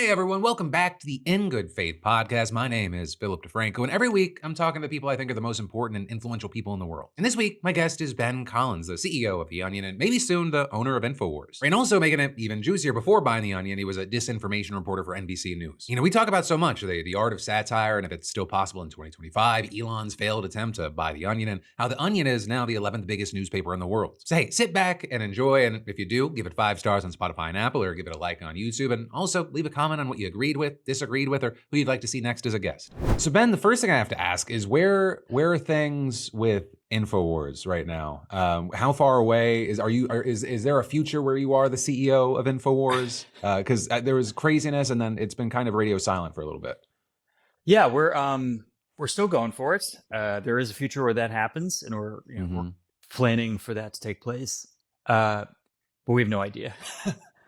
Hey everyone, welcome back to the In Good Faith podcast. My name is Philip DeFranco, and every week I'm talking to people I think are the most important and influential people in the world. And this week, my guest is Ben Collins, the CEO of The Onion, and maybe soon the owner of InfoWars. And also making it even juicier, before buying The Onion, he was a disinformation reporter for NBC News. You know, we talk about so much, the art of satire, and if it's still possible in 2025, Elon's failed attempt to buy The Onion, and how The Onion is now the 11th biggest newspaper in the world. So hey, sit back and enjoy, and if you do, give it 5 stars on Spotify and Apple, or give it a like on YouTube, and also leave a comment on what you agreed with, disagreed with, or who you'd like to see next as a guest. So Ben, the first thing I have to ask is where are things with InfoWars right now? How far away is there a future where you are the CEO of InfoWars? Because there was craziness, and then it's been kind of radio silent for a little bit. Yeah, we're still going for it. There is a future where that happens, and we're planning for that to take place. But we have no idea.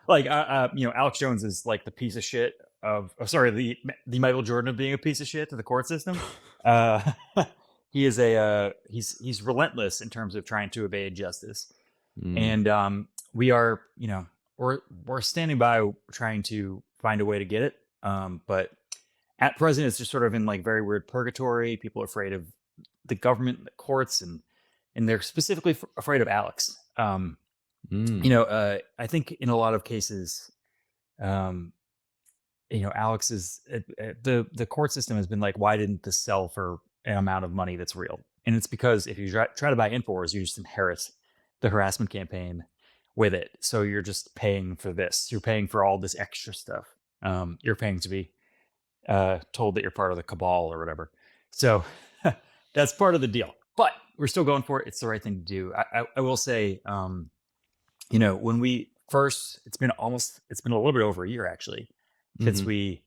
Alex Jones is like the piece of shit of the Michael Jordan of being a piece of shit to the court system. He is he's relentless in terms of trying to evade justice. And we are, we're standing by trying to find a way to get it. But at present it's just sort of in like very weird purgatory. People are afraid of the government, the courts, and they're specifically afraid of Alex. I think in a lot of cases, Alex is the court system has been like, why didn't this sell for an amount of money that's real? And it's because if you try to buy InfoWars, you just inherit the harassment campaign with it. So you're just paying for this. You're paying for all this extra stuff. You're paying to be told that you're part of the cabal or whatever. So that's part of the deal. But we're still going for it. It's the right thing to do. I will say, when we first, it's been a little bit over a year actually, since we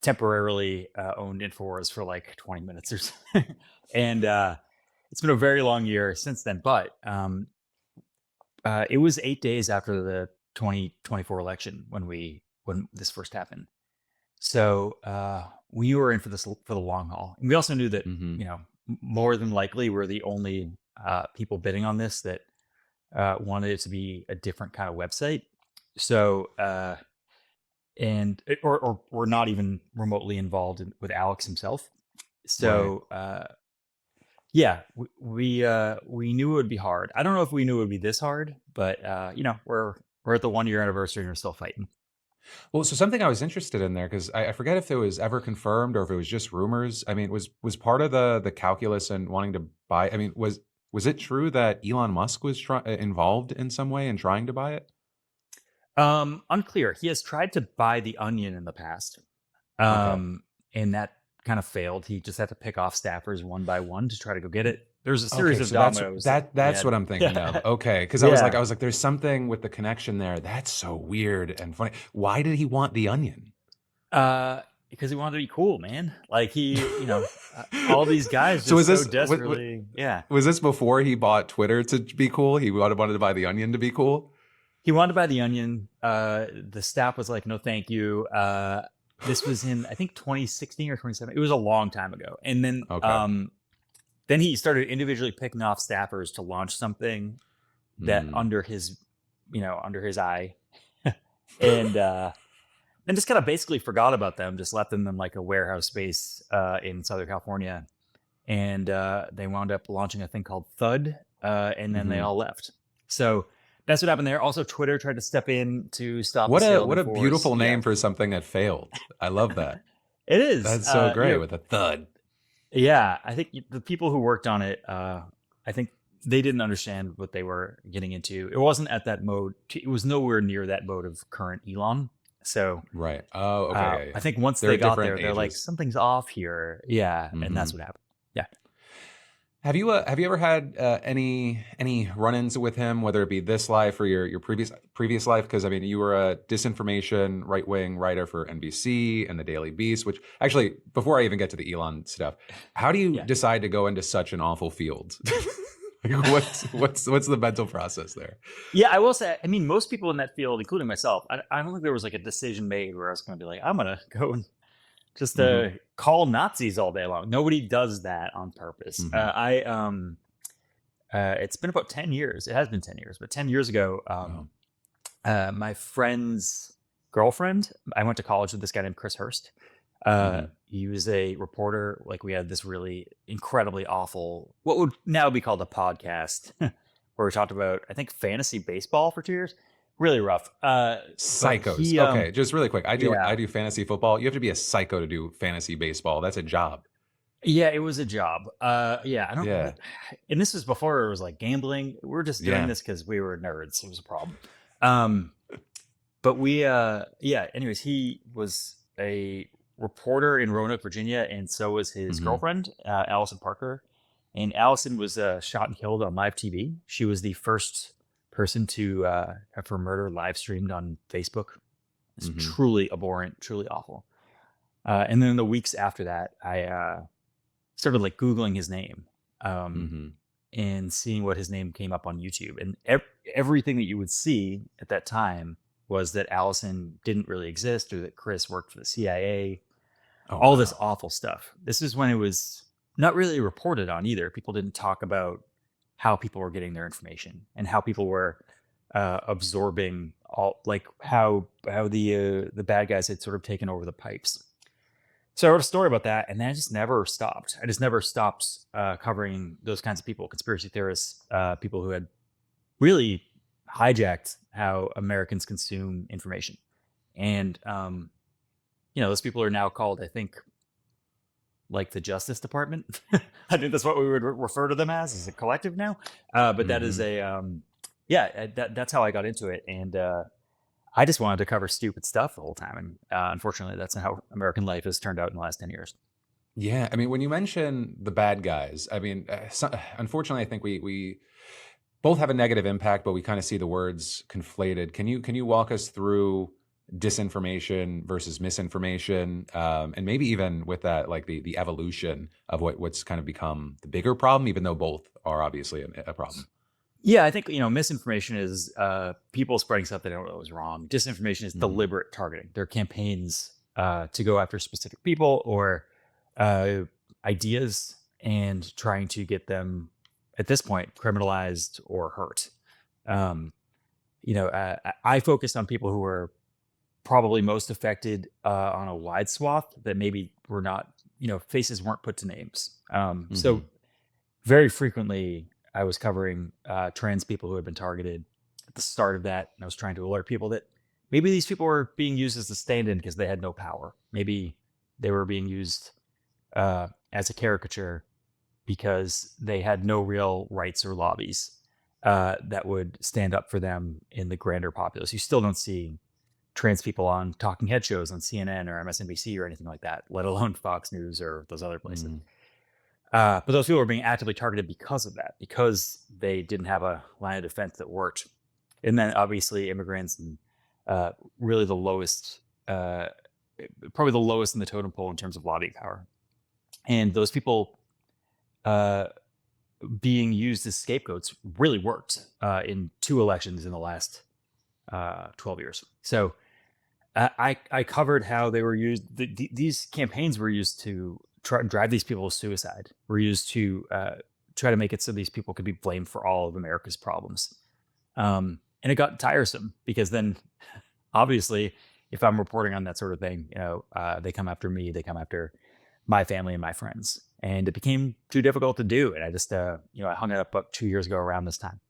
temporarily owned InfoWars for like 20 minutes or something. And it's been a very long year since then. But it was 8 days after the 2024 election when this first happened. So we were in for the long haul. And we also knew that, more than likely we're the only people bidding on this that wanted it to be a different kind of website. So, or we're not even remotely involved with Alex himself. So, right. We knew it would be hard. I don't know if we knew it would be this hard, but we're at the 1 year anniversary and we're still fighting. Well, so something I was interested in there, because I forget if it was ever confirmed or if it was just rumors. I mean, was part of the calculus and wanting to buy, I mean, was it true that Elon Musk was involved in some way in trying to buy it? Unclear. He has tried to buy The Onion in the past, and that kind of failed. He just had to pick off staffers one by one to try to go get it. There's a series of dominoes. That's what I'm thinking of. Okay, because I was like, there's something with the connection there. That's so weird and funny. Why did he want The Onion? Because he wanted to be cool, man. Like he, all these guys just desperately. Was this before he bought Twitter to be cool? He wanted to buy The Onion to be cool? He wanted to buy The Onion. The staff was like, no, thank you. This was in, I think, 2016 or 2017. It was a long time ago. And then, then he started individually picking off staffers to launch something that under his eye, and just kind of basically forgot about them. Just left them in like a warehouse space in Southern California, and they wound up launching a thing called Thud, and then they all left. So that's what happened there. Also, Twitter tried to step in to stop. What a beautiful name for something that failed. I love that. It is. That's so great with a thud. Yeah, I think the people who worked on it, I think they didn't understand what they were getting into. It wasn't at that mode. It was nowhere near that mode of current Elon. So right. Oh, okay. I think once they got there, they're like, something's off here. Yeah, and that's what happened. Yeah. Have you ever had any run-ins with him, whether it be this life or your previous life? Because I mean, you were a disinformation right-wing writer for NBC and the Daily Beast. Which actually, before I even get to the Elon stuff, how do you decide to go into such an awful field? What's the mental process there? Yeah, I will say, I mean, most people in that field, including myself, I don't think there was like a decision made where I was going to be like, I'm going to go and just call Nazis all day long. Nobody does that on purpose. It's been about 10 years. It has been 10 years, but 10 years ago, my friend's girlfriend. I went to college with this guy named Chris Hurst. He was a reporter. Like, we had this really incredibly awful, what would now be called a podcast, where we talked about, I think, fantasy baseball for 2 years. Really rough. But Psychos. he, Okay, just really quick. I yeah, do fantasy football. You have to be a psycho to do fantasy baseball. That's a job. yeah, it was a job. Yeah, I don't. Yeah. And this was before it was like gambling. We were just doing Yeah. this because we were nerds. It was a problem. But we, yeah. Anyways, he was a reporter in Roanoke, Virginia, and so was his girlfriend, Allison Parker. And Allison was shot and killed on live TV. She was the first person to have her murder live streamed on Facebook. It's truly abhorrent, truly awful. And then the weeks after that, I started like Googling his name and seeing what his name came up on YouTube. And everything that you would see at that time was that Allison didn't really exist, or that Chris worked for the CIA. All this awful stuff. This is when it was not really reported on either. People didn't talk about how people were getting their information and how people were absorbing all, like how the bad guys had sort of taken over the pipes. So I wrote a story about that, and then I just never stopped. I just never stopped covering those kinds of people, conspiracy theorists, people who had really hijacked how Americans consume information. And, those people are now called, I think, like the Justice Department. I think that's what we would refer to them as a collective now. But that is that's how I got into it. And I just wanted to cover stupid stuff the whole time. And unfortunately, that's how American life has turned out in the last 10 years. Yeah. I mean, when you mention the bad guys, I mean, unfortunately, I think we both have a negative impact, but we kind of see the words conflated. Can you walk us through disinformation versus misinformation, and maybe even with that, like the evolution of what's kind of become the bigger problem, even though both are obviously a problem? Yeah, I think, misinformation is people spreading stuff they don't know is wrong. Disinformation is deliberate targeting. There are campaigns to go after specific people or ideas and trying to get them, at this point, criminalized or hurt. I focused on people who were probably most affected on a wide swath that maybe were not, faces weren't put to names. So very frequently I was covering trans people who had been targeted at the start of that. And I was trying to alert people that maybe these people were being used as a stand-in because they had no power. Maybe they were being used as a caricature because they had no real rights or lobbies that would stand up for them in the grander populace. You still don't see trans people on talking head shows on CNN or MSNBC or anything like that, let alone Fox News or those other places. But those people were being actively targeted because of that, because they didn't have a line of defense that worked. And then obviously immigrants and really the lowest, probably the lowest in the totem pole in terms of lobbying power. And those people being used as scapegoats really worked in 2 elections in the last 12 years. So I covered how they were used. These campaigns were used to try and drive these people to suicide. Were used to try to make it so these people could be blamed for all of America's problems. And it got tiresome because then, obviously, if I'm reporting on that sort of thing, they come after me. They come after my family and my friends, and it became too difficult to do. And I just, I hung it up about 2 years ago around this time.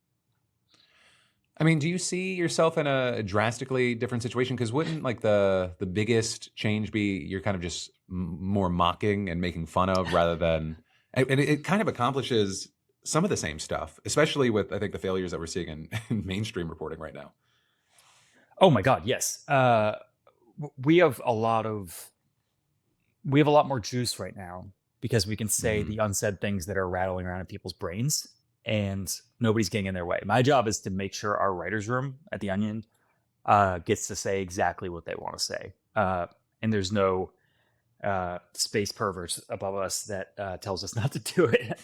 I mean, do you see yourself in a drastically different situation? Because wouldn't like the biggest change be you're kind of just more mocking and making fun of rather than, and it kind of accomplishes some of the same stuff, especially with, I think, the failures that we're seeing in mainstream reporting right now. Oh my God, yes. We have a lot more juice right now because we can say the unsaid things that are rattling around in people's brains, and nobody's getting in their way. My job is to make sure our writer's room at The Onion gets to say exactly what they want to say. And there's no space perverts above us that tells us not to do it.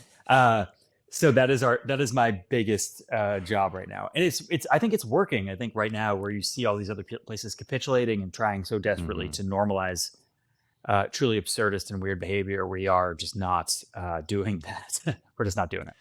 So that is my biggest job right now. And I think it's working. I think right now where you see all these other places capitulating and trying so desperately to normalize truly absurdist and weird behavior, we are just not doing that. We're just not doing it.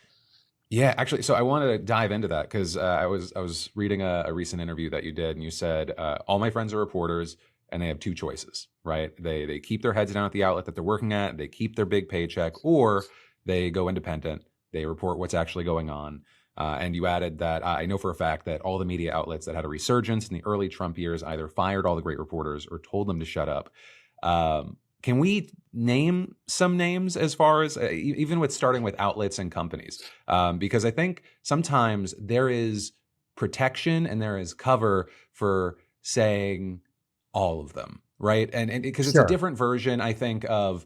Yeah, actually, so I wanted to dive into that because I was reading a recent interview that you did, and you said all my friends are reporters, and they have two choices, right? They keep their heads down at the outlet that they're working at, they keep their big paycheck, or they go independent. They report what's actually going on. And you added that I know for a fact that all the media outlets that had a resurgence in the early Trump years either fired all the great reporters or told them to shut up. Can we name some names as far as even with starting with outlets and companies? Because I think sometimes there is protection and there is cover for saying all of them, right? And because it's a Sure. different version, I think of,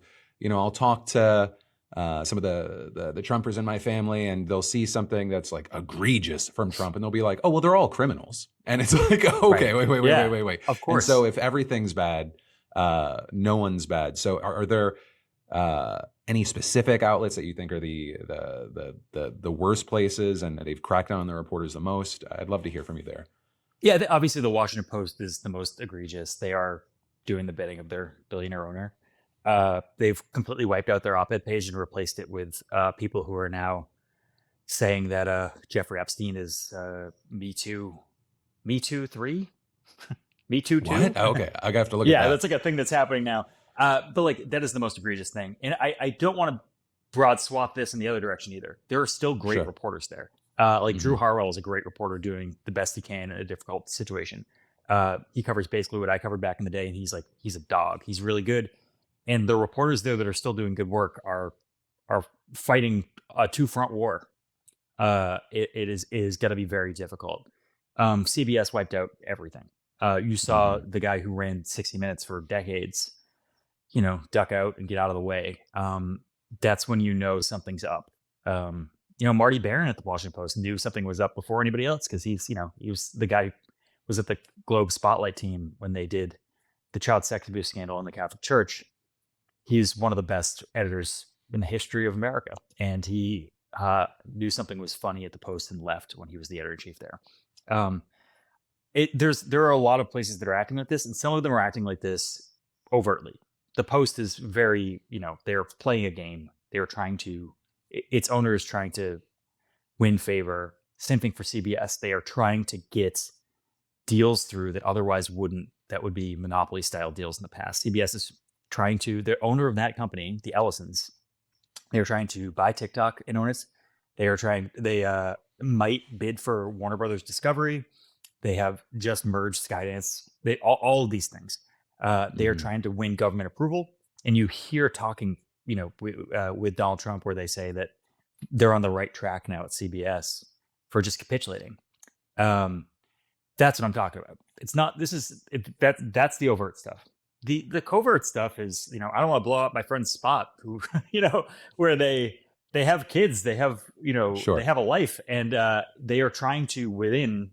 I'll talk to some of the Trumpers in my family, and they'll see something that's like egregious from Trump, and they'll be like, "Oh, well, they're all criminals," and it's like, Right. okay, Yeah. wait. Of And so course. if everything's bad, no one's bad. So are there any specific outlets that you think are the worst places and they've cracked down on the reporters the most? I'd love to hear from you there. Yeah. Obviously, the Washington Post is the most egregious. They are doing the bidding of their billionaire owner. They've completely wiped out their op-ed page and replaced it with people who are now saying that Jeffrey Epstein is Me Too 3, Me Too 2. What? Oh, okay, I have to look at Yeah, that. that's like a thing that's happening now. But like that is the most egregious thing, and I don't want to broad swath this in the other direction either. There are still great Sure. reporters there. Like Drew Hmm. Harwell is a great reporter doing the best he can in a difficult situation. He covers basically what I covered back in the day, and he's a dog. He's really good, and the reporters there that are still doing good work are fighting a two-front war. It is going to be very difficult. CBS wiped out everything. You saw Hmm. the guy who ran 60 Minutes for decades, duck out and get out of the way. That's when you know something's up. Marty Barron at the Washington Post knew something was up before anybody else because he was the guy who was at the Globe Spotlight team when they did the child sex abuse scandal in the Catholic Church. He's one of the best editors in the history of America, and he knew something was funny at the Post and left when he was the editor in chief there. Um, there are a lot of places that are acting like this, and some of them are acting like this overtly. The Post is very, they're playing a game. They're trying to, its owner is trying to win favor. Same thing for CBS. They are trying to get deals through that otherwise wouldn't, that would be monopoly style deals in the past. CBS is trying to, the owner of that company, the Ellisons, they are trying to buy TikTok and own it. They might bid for Warner Brothers Discovery. They have just merged Skydance. All of these things. They are Hmm. trying to win government approval. And you hear talking, with Donald Trump, where they say that they're on the right track now at CBS for just capitulating. That's what I'm talking about. It's not. That's the overt stuff. The covert stuff is, I don't want to blow up my friend's spot who, where they have kids, they have, they Sure. have a life, and they are trying to within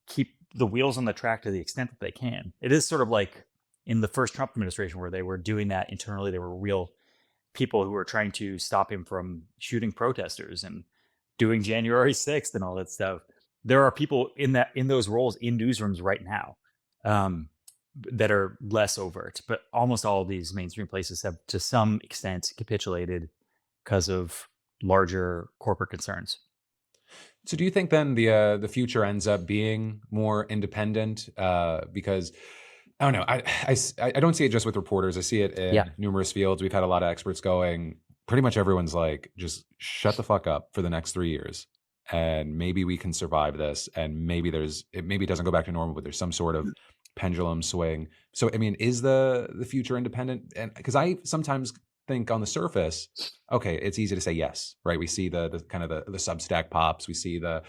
keep the wheels on the track to the extent that they can. It is sort of like in the first Trump administration where they were doing that internally. There were real people who were trying to stop him from shooting protesters and doing January 6th and all that stuff. There are people in those roles in newsrooms right now um, that are less overt, but almost all of these mainstream places have to some extent capitulated because of larger corporate concerns. So do you think then the future ends up being more independent? Because I don't know. I don't see it just with reporters. I see it Yeah. in numerous fields. We've had a lot of experts going. Pretty much everyone's like, just shut the fuck up for the next 3 years, and maybe we can survive this. And maybe maybe it doesn't go back to normal, but there's some sort of pendulum swing. So I mean, is the future independent? And because I sometimes think on the surface, okay, it's easy to say yes, right? We see the kind of the Substack pops, we see the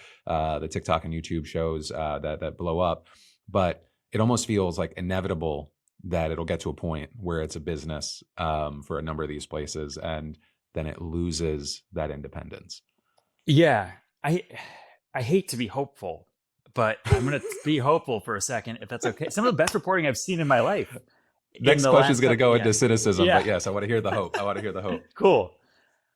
TikTok and YouTube shows that blow up, but it almost feels like inevitable that it'll get to a point where it's a business for a number of these places, and then it loses that independence. Yeah. I I hate to be hopeful, but I'm going to be hopeful for a second, if that's okay. Some of the best reporting I've seen in my life in Next the question is last going to couple. go Yeah. into cynicism, Yeah. but yes, I want to hear the hope. I want to hear the hope. Cool.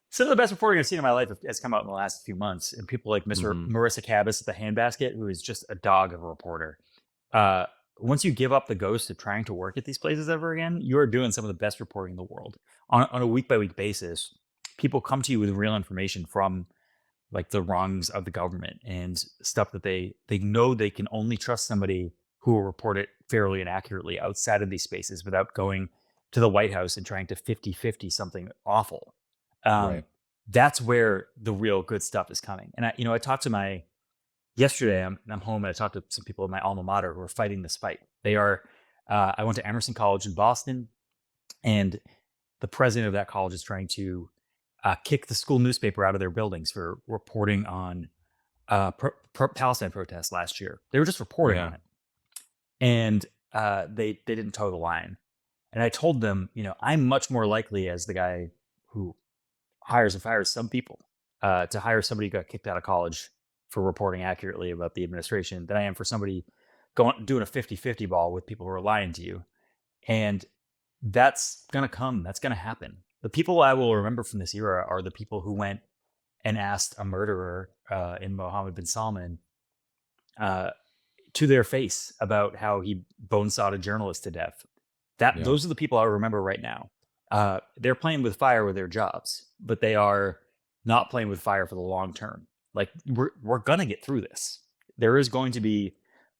Some of the best reporting I've seen in my life has come out in the last few months, and people like Mr. Hmm. Marissa Cabas at the Handbasket, who is just a dog of a reporter. Uh, Once you give up the ghost of trying to work at these places ever again, you are doing some of the best reporting in the world on a week by week basis. People come to you with real information from like the wrongs of the government and stuff that they know they can only trust somebody who will report it fairly and accurately outside of these spaces without going to the White House and trying to 50-50 something awful. Right. That's where the real good stuff is coming. And I talked to yesterday, I'm home and I talked to some people in my alma mater who are fighting this fight. They are, I went to Emerson College in Boston, and the president of that college is trying to kick the school newspaper out of their buildings for reporting on Palestine protests last year. They were just reporting on it. And they didn't toe the line. And I told them, I'm much more likely as the guy who hires and fires some people to hire somebody who got kicked out of college for reporting accurately about the administration than I am for somebody doing a 50-50 ball with people who are lying to you. And that's going to come. That's going to happen. The people I will remember from this era are the people who went and asked a murderer in Mohammed bin Salman to their face about how he bonesawed a journalist to death. Those are the people I remember right now. They're playing with fire with their jobs, but they are not playing with fire for the long term. Like we're gonna get through this. There is going to be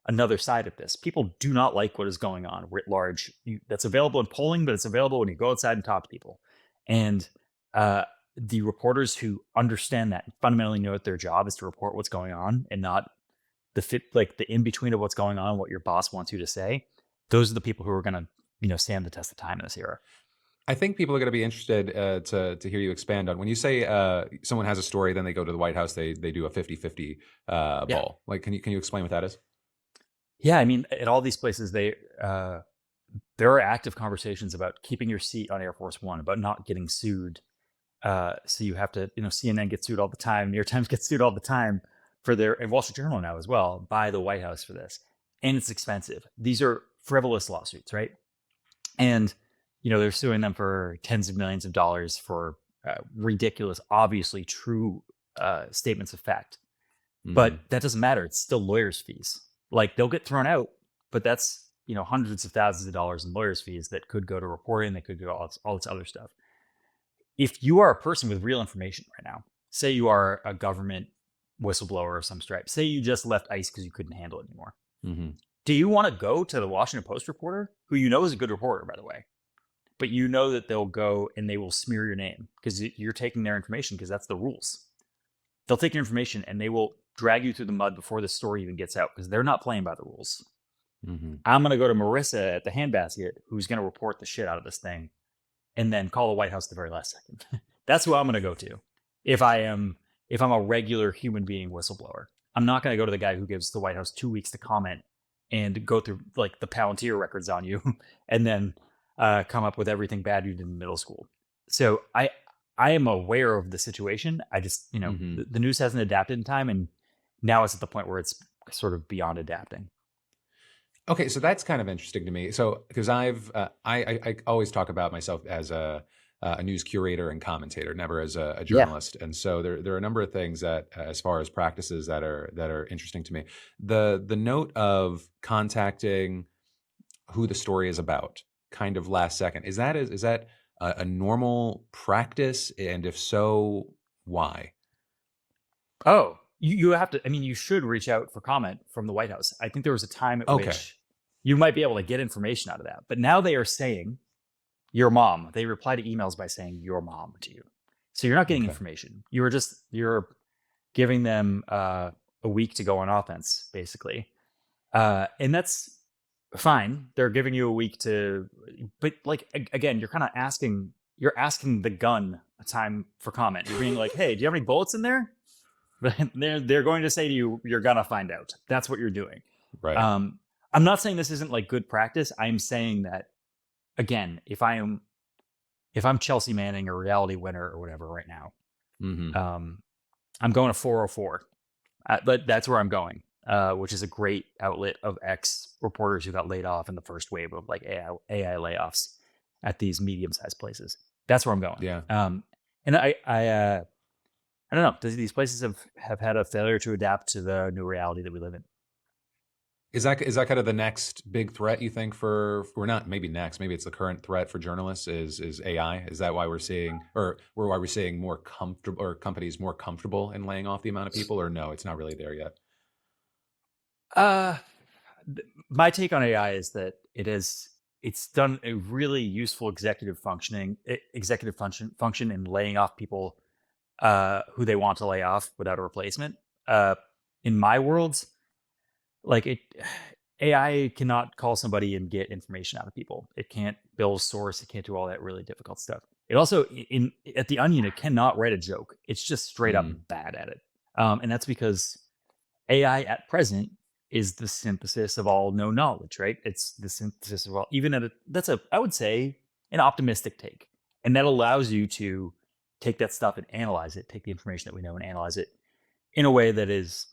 another side of this. People do not like what is going on writ large. That's available in polling, but it's available when you go outside and talk to people. And the reporters who understand that fundamentally know that their job is to report what's going on and not the in between of what's going on, what your boss wants you to say. Those are the people who are going to stand the test of time in this era. I think people are going to be interested to hear you expand on when you say someone has a story, then they go to the White House, they do a 50-50 ball. Like, can you explain what that is? Yeah, I mean, at all these places, there are active conversations about keeping your seat on Air Force One, about not getting sued. So you have to, CNN gets sued all the time, New York Times gets sued all the time and Wall Street Journal now as well, by the White House for this. And it's expensive. These are frivolous lawsuits, right? And, they're suing them for tens of millions of dollars for ridiculous, obviously true statements of fact. Mm-hmm. But that doesn't matter. It's still lawyers' fees. Like, they'll get thrown out, but that's, hundreds of thousands of dollars in lawyers' fees that could go to reporting, that could go to all this other stuff. If you are a person with real information right now, say you are a government whistleblower of some stripe, say you just left ICE because you couldn't handle it anymore. Mm-hmm. Do you want to go to the Washington Post reporter, who is a good reporter, by the way, but that they'll go and they will smear your name because you're taking their information, because that's the rules. They'll take your information and they will drag you through the mud before the story even gets out because they're not playing by the rules. Mm-hmm. I'm going to go to Marissa at the Handbasket, who's going to report the shit out of this thing, and then call the White House the very last second. That's who I'm going to go to if I'm a regular human being whistleblower. I'm not going to go to the guy who gives the White House 2 weeks to comment and go through like the Palantir records on you and then come up with everything bad you did in middle school. So I am aware of the situation. I just, mm-hmm. the news hasn't adapted in time, and now it's at the point where it's sort of beyond adapting. Okay, so that's kind of interesting to me. So, because I always talk about myself as a news curator and commentator, never as a journalist. Yeah. And so there are a number of things that, as far as practices that are interesting to me. The note of contacting who the story is about, kind of last second, is that a normal practice? And if so, why? Oh, you have to. I mean, you should reach out for comment from the White House. I think there was a time at which you might be able to get information out of that, but now they are saying your mom. They reply to emails by saying your mom to you, so you're not getting information. You're giving them a week to go on offense, basically, and that's fine. They're giving you a week but like again, you're kind of asking the gun a time for comment. You're being like, hey, do you have any bullets in there? They're going to say to you, you're gonna find out. That's what you're doing. Right. I'm not saying this isn't like good practice. I'm saying that, again, if I'm Chelsea Manning, a reality winner or whatever right now, mm-hmm. I'm going to 404. But that's where I'm going, which is a great outlet of ex-reporters who got laid off in the first wave of like AI layoffs at these medium-sized places. That's where I'm going. Yeah. And I don't know. These places have had a failure to adapt to the new reality that we live in. Is that kind of the next big threat you think for, or not maybe next, maybe it's the current threat for journalists is AI? Is that why we're seeing, why we're seeing more comfortable, or companies more comfortable in laying off the amount of people, or no, it's not really there yet? Uh, my take on AI is that it's done a really useful executive function in laying off people who they want to lay off without a replacement. In my world, like it AI cannot call somebody and get information out of people. It can't build a source. It can't do all that really difficult stuff. It also in at the Onion, it cannot write a joke. It's just straight up Mm, bad at it. And that's because AI at present is the synthesis of all known knowledge, right? It's the synthesis of all, even at that's I would say, an optimistic take. And that allows you to take that stuff and analyze it, take the information that we know and analyze it in a way that is,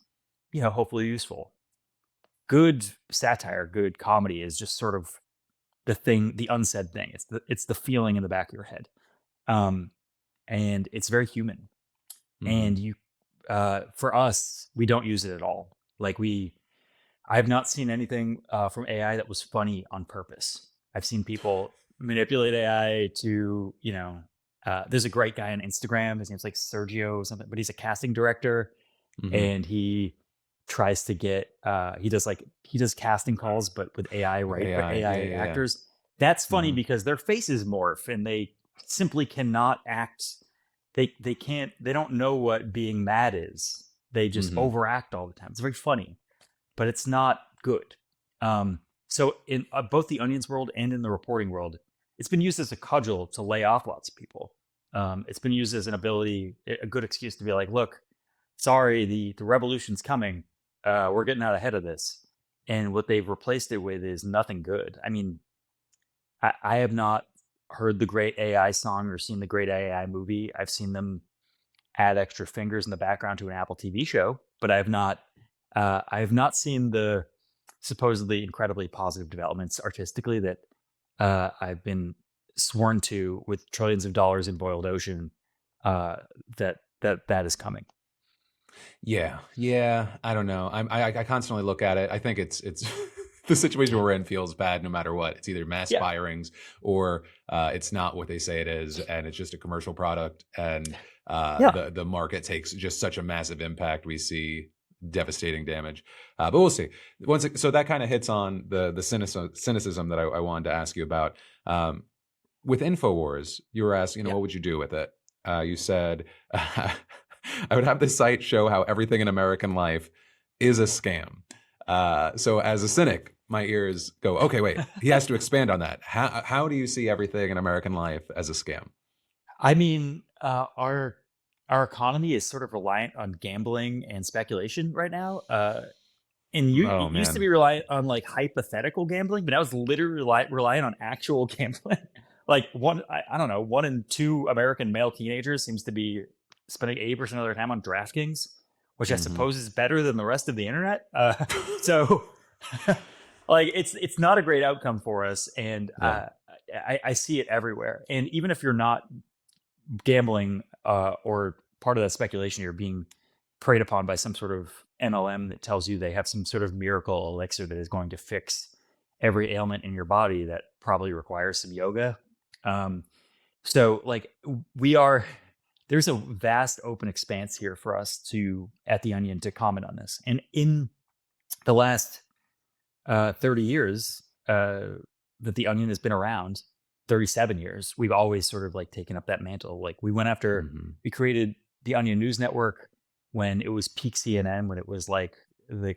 hopefully useful. Good satire, good comedy is just sort of the unsaid thing. It's the feeling in the back of your head. Um, and it's very human. hmm. And for us, we don't use it at all. Like I have not seen anything from AI that was funny on purpose. I've seen people manipulate AI to, there's a great guy on Instagram. His name's like Sergio or something, but he's a casting director, Hmm. and he tries to get, he does casting calls, but with AI, right? Or AI, yeah, AI yeah, yeah. actors. That's funny Hmm. because their faces morph and they simply cannot act. They don't know what being mad is. They just Hmm. overact all the time. It's very funny, but it's not good. So in both the Onion's world and in the reporting world, it's been used as a cudgel to lay off lots of people. It's been used as a good excuse to be like, look, sorry, the revolution's coming. We're getting out ahead of this. And what they've replaced it with is nothing good. I mean, I have not heard the great AI song or seen the great AI movie. I've seen them add extra fingers in the background to an Apple TV show, but I have not seen the supposedly incredibly positive developments artistically that I've been sworn to with trillions of dollars in boiled ocean. Uh, that is coming. Yeah, yeah. I don't know. I constantly look at it. I think it's the situation we're in feels bad no matter what. It's either mass Yeah, firings or it's not what they say it is, and it's just a commercial product. And yeah, the market takes just such a massive impact. We see devastating damage, but we'll see. So that kind of hits on the cynicism that I wanted to ask you about. With Infowars, you were asked, yeah. what would you do with it? You said, I would have the site show how everything in American life is a scam. So as a cynic, my ears go, okay, wait, he has to expand on that. How do you see everything in American life as a scam? I mean, our economy is sort of reliant on gambling and speculation right now. And Oh it used to man. be reliant on like hypothetical gambling, but now it's literally relying on actual gambling. Like I don't know, 1 in 2 American male teenagers seems to be spending 80% of their time on DraftKings, which I Hmm. suppose is better than the rest of the internet. So, like, it's not a great outcome for us, and Yeah. I see it everywhere. And even if you're not gambling or part of that speculation, you're being preyed upon by some sort of MLM that tells you they have some sort of miracle elixir that is going to fix every ailment in your body that probably requires some yoga. Um, so like we are there's a vast open expanse here for us to at the Onion to comment on this. And in the last 30 years that the Onion has been around, 37 years, we've always sort of like taken up that mantle. Like Hmm. we created the Onion News Network when it was peak CNN, when it was like the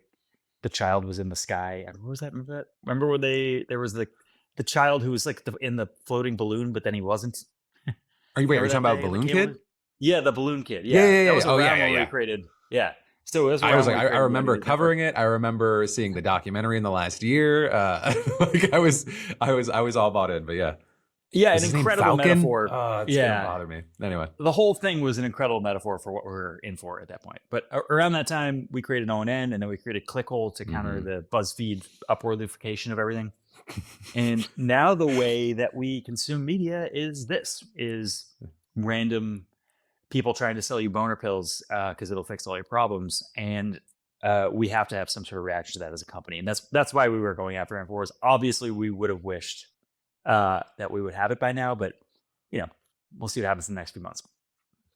the child was in the sky. What was that? Remember that? Remember when there was the child who was like in the floating balloon, but then he wasn't. Are Remember you talking that about day? The Balloon cable Kid? news? Yeah, the balloon kid. Yeah, Yeah, yeah, that yeah, was yeah. Oh yeah, around yeah, when we yeah. created. Yeah, so it was I was around like, when we I created the remember Onion News Network. covering it. I remember seeing the documentary in the last year. Like I was all bought in. But yeah, Yeah, was an his name incredible Falcon? metaphor. Oh, it's gonna Yeah, bother me. Anyway. the whole thing was an incredible metaphor for what we're in for at that point. But around that time, we created ONN, and then we created Clickhole to counter Hmm. the BuzzFeed upworthification of everything. And now the way that we consume media is random people trying to sell you boner pills because it'll fix all your problems. And we have to have some sort of reaction to that as a company, and that's why we were going after InfoWars. Obviously, we would have wished that we would have it by now, but we'll see what happens in the next few months.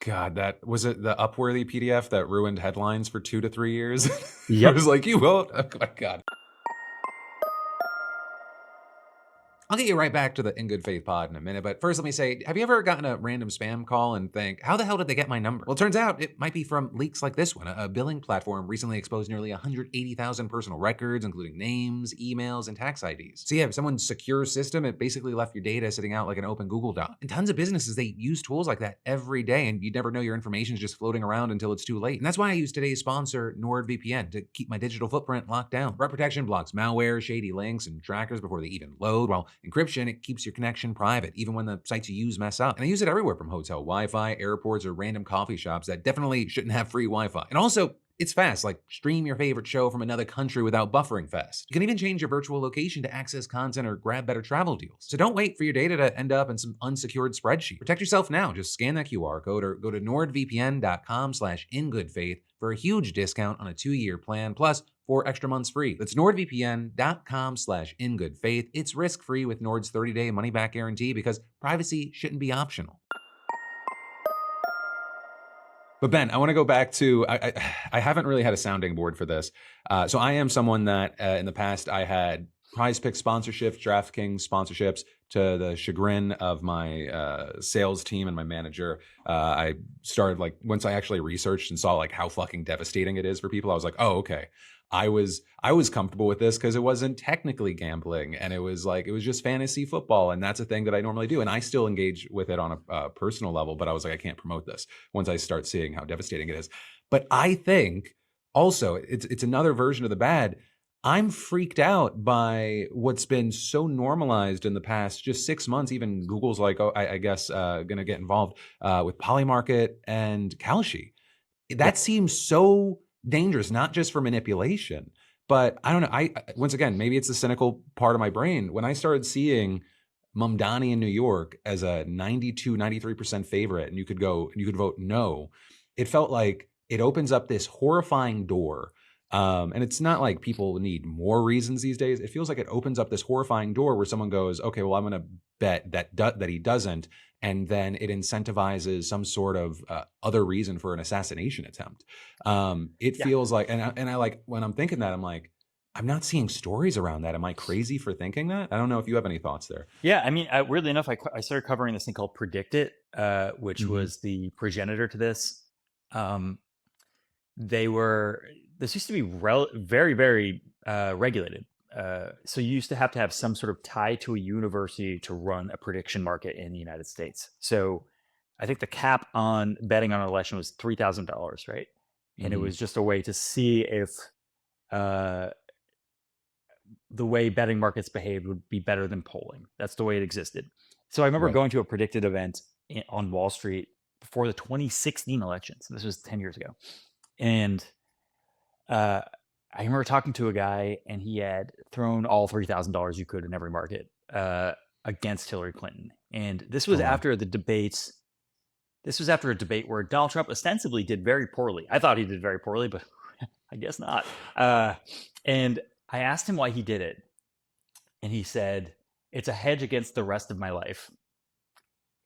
God, that was it. The Upworthy PDF that ruined headlines for 2 to 3 years. Yep. I was like, you won't. Oh my God. I'll get you right back to the In Good Faith pod in a minute, but first let me say, have you ever gotten a random spam call and think, how the hell did they get my number? Well, it turns out it might be from leaks like this one. A billing platform recently exposed nearly 180,000 personal records, including names, emails, and tax IDs. So yeah, if someone's secure system, it basically left your data sitting out like an open Google Doc. And tons of businesses, they use tools like that every day, and you'd never know your information is just floating around until it's too late. And that's why I use today's sponsor, NordVPN, to keep my digital footprint locked down. Threat protection blocks malware, shady links, and trackers before they even load, while encryption, it keeps your connection private, even when the sites you use mess up. And I use it everywhere from hotel Wi-Fi, airports, or random coffee shops that definitely shouldn't have free Wi-Fi. And also, it's fast, like stream your favorite show from another country without buffering fast. You can even change your virtual location to access content or grab better travel deals. So don't wait for your data to end up in some unsecured spreadsheet. Protect yourself now. Just scan that QR code or go to nordvpn.com/ingoodfaith for a huge discount on a 2-year plan, plus 4 extra months free. That's nordvpn.com/ingoodfaith. It's risk-free with Nord's 30-day money-back guarantee because privacy shouldn't be optional. But Ben, I want to go back to, I haven't really had a sounding board for this. So I am someone that in the past I had Prize Pick sponsorships, DraftKings sponsorships, to the chagrin of my sales team and my manager. I started, like, once I actually researched and saw like how fucking devastating it is for people, I was like, oh, okay. I was comfortable with this because it wasn't technically gambling, and it was just fantasy football, and that's a thing that I normally do, and I still engage with it on a personal level. But I was like, I can't promote this once I start seeing how devastating it is. But I think also it's another version of the bad. I'm freaked out by what's been so normalized in the past just 6 months. Even Google's like, oh, I guess going to get involved with Polymarket and Kalshi. That seems so dangerous, not just for manipulation, but I don't know. I once again, maybe it's the cynical part of my brain. When I started seeing Mamdani in New York as a 92, 93% favorite, and you could vote no, it felt like it opens up this horrifying door. And it's not like people need more reasons these days. It feels like it opens up this horrifying door where someone goes, okay, well, I'm going to bet that he doesn't. And then it incentivizes some sort of other reason for an assassination attempt. It feels like, and I like, when I'm thinking that, I'm like, I'm not seeing stories around that. Am I crazy for thinking that? I don't know if you have any thoughts there. Yeah, I mean, weirdly enough, I started covering this thing called Predict It, which was the progenitor to this. This used to be very, very regulated. So you used to have some sort of tie to a university to run a prediction market in the United States. So I think the cap on betting on an election was $3,000, right? And it was just a way to see if the way betting markets behaved would be better than polling. That's the way it existed. So I remember going to a predicted event on Wall Street before the 2016 elections. This was 10 years ago. And I remember talking to a guy, and he had thrown all $3,000 you could in every market against Hillary Clinton. And this was after the debates. This was after a debate where Donald Trump ostensibly did very poorly. I thought he did very poorly, but I guess not. And I asked him why he did it. And he said, it's a hedge against the rest of my life.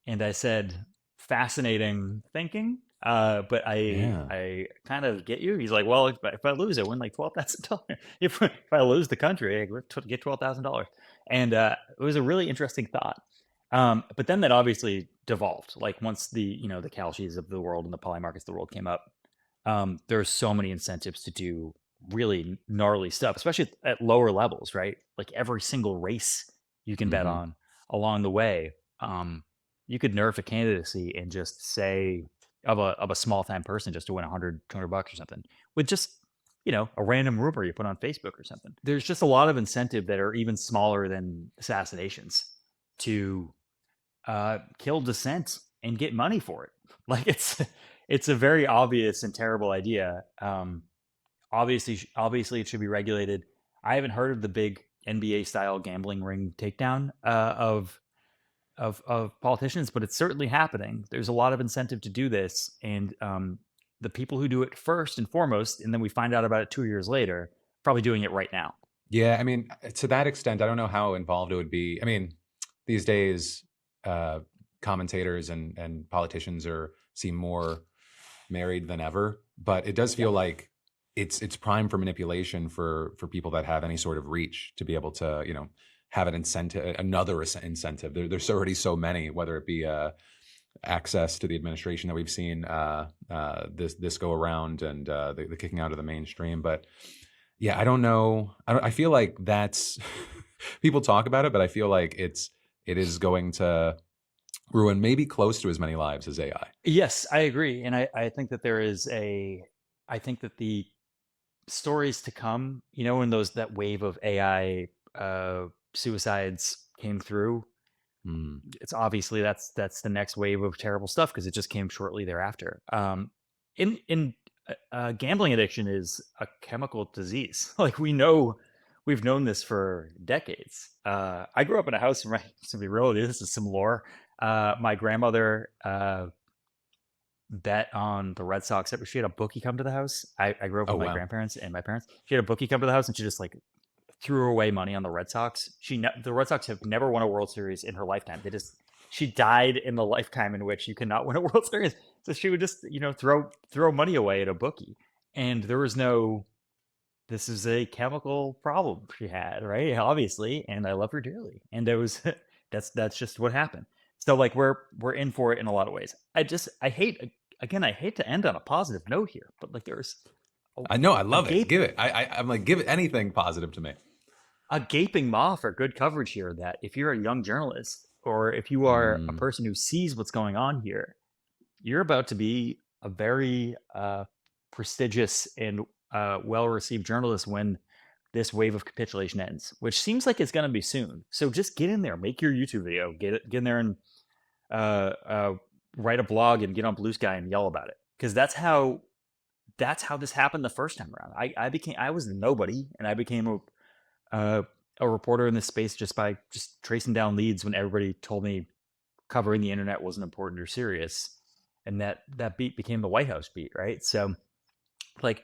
And I said, fascinating thinking. But I kind of get you. He's like, well, if I lose, I win like $12,000. If I lose the country, I get $12,000. And it was a really interesting thought. But then that obviously devolved. Like once the Kalshis of the world and the Polymarkets of the world came up, there's so many incentives to do really gnarly stuff, especially at lower levels, right? Like every single race you can bet on along the way. You could nerf a candidacy and just say of a small time person just to win $100, $200 or something with just, a random rumor you put on Facebook or something. There's just a lot of incentive that are even smaller than assassinations to kill dissent and get money for it. Like it's a very obvious and terrible idea. Obviously it should be regulated. I haven't heard of the big NBA style gambling ring takedown of politicians, but it's certainly happening. There's a lot of incentive to do this, and the people who do it first and foremost, and then we find out about it 2 years later, probably doing it right now. Yeah, I mean, to that extent, I don't know how involved it would be. I mean, these days, commentators and politicians seem more married than ever, but it does feel like it's prime for manipulation for people that have any sort of reach to be able to, have an incentive, another incentive. There's already so many, whether it be access to the administration that we've seen this go around, and the kicking out of the mainstream. But yeah, I don't know. I feel like that's people talk about it, but I feel like it is going to ruin maybe close to as many lives as AI. Yes, I agree. And I think that I think that the stories to come, when that wave of AI suicides came through, it's obviously that's the next wave of terrible stuff, because it just came shortly thereafter. In Gambling addiction is a chemical disease. Like we've known this for decades. I grew up in a house, right? To be real, this is some lore. My grandmother bet on the Red Sox. She had a bookie come to the house. I grew up with my grandparents and my parents. She had a bookie come to the house, and she just like threw away money on the Red Sox. The Red Sox have never won a World Series in her lifetime. She died in the lifetime in which you cannot win a World Series. So she would just, throw money away at a bookie. And there was this is a chemical problem she had, right? Obviously. And I love her dearly. And that's just what happened. So like we're in for it in a lot of ways. I hate to end on a positive note here, but like I know, I love it. Give it. I'm like, give it anything positive to me. A gaping maw for good coverage here, that if you're a young journalist, or if you are a person who sees what's going on here, you're about to be a very prestigious and well-received journalist when this wave of capitulation ends, which seems like it's going to be soon. So just get in there, make your YouTube video, get in there and write a blog and get on Blue Sky and yell about it, because that's how this happened the first time around. I was nobody, and I became a reporter in this space just by tracing down leads when everybody told me covering the internet wasn't important or serious, and that beat became the White House beat, right? So, like,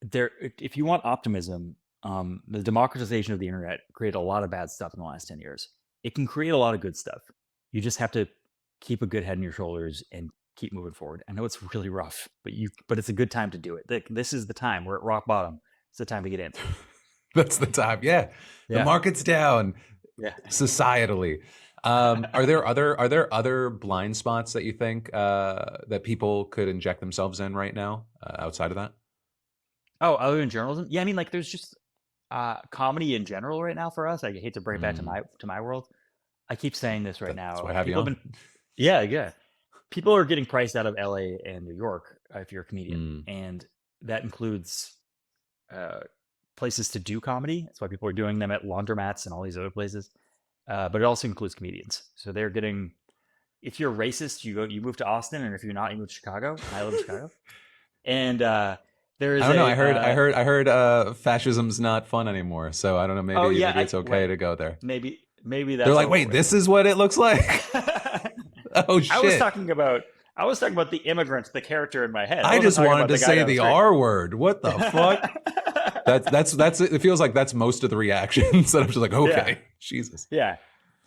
if you want optimism, the democratization of the internet created a lot of bad stuff in the last 10 years. It can create a lot of good stuff. You just have to keep a good head on your shoulders and keep moving forward. I know it's really rough, but it's a good time to do it. This is the time. We're at rock bottom. It's the time to get in. That's the time. Yeah. The market's down. Yeah. Societally. Are there other blind spots that you think that people could inject themselves in right now outside of that? Oh, other than journalism? Yeah, I mean, like, there's just comedy in general right now for us. I hate to bring it back to my world. I keep saying this right now. That's why I have you on. Yeah. People are getting priced out of LA and New York if you're a comedian, and that includes places to do comedy. That's why people are doing them at laundromats and all these other places. But it also includes comedians. So they're getting. If you're racist, you move to Austin, and if you're not, you move to Chicago. I live in Chicago, and there is. I don't know. I heard fascism's not fun anymore. So I don't know. Maybe it's okay to go there. Maybe that's. They're like, wait, this is what it looks like. Oh shit! I was talking about the immigrant, the character in my head. I just wanted to say the R word. What the fuck? That's. It feels like that's most of the reactions. That I'm just like, okay, Jesus. Yeah,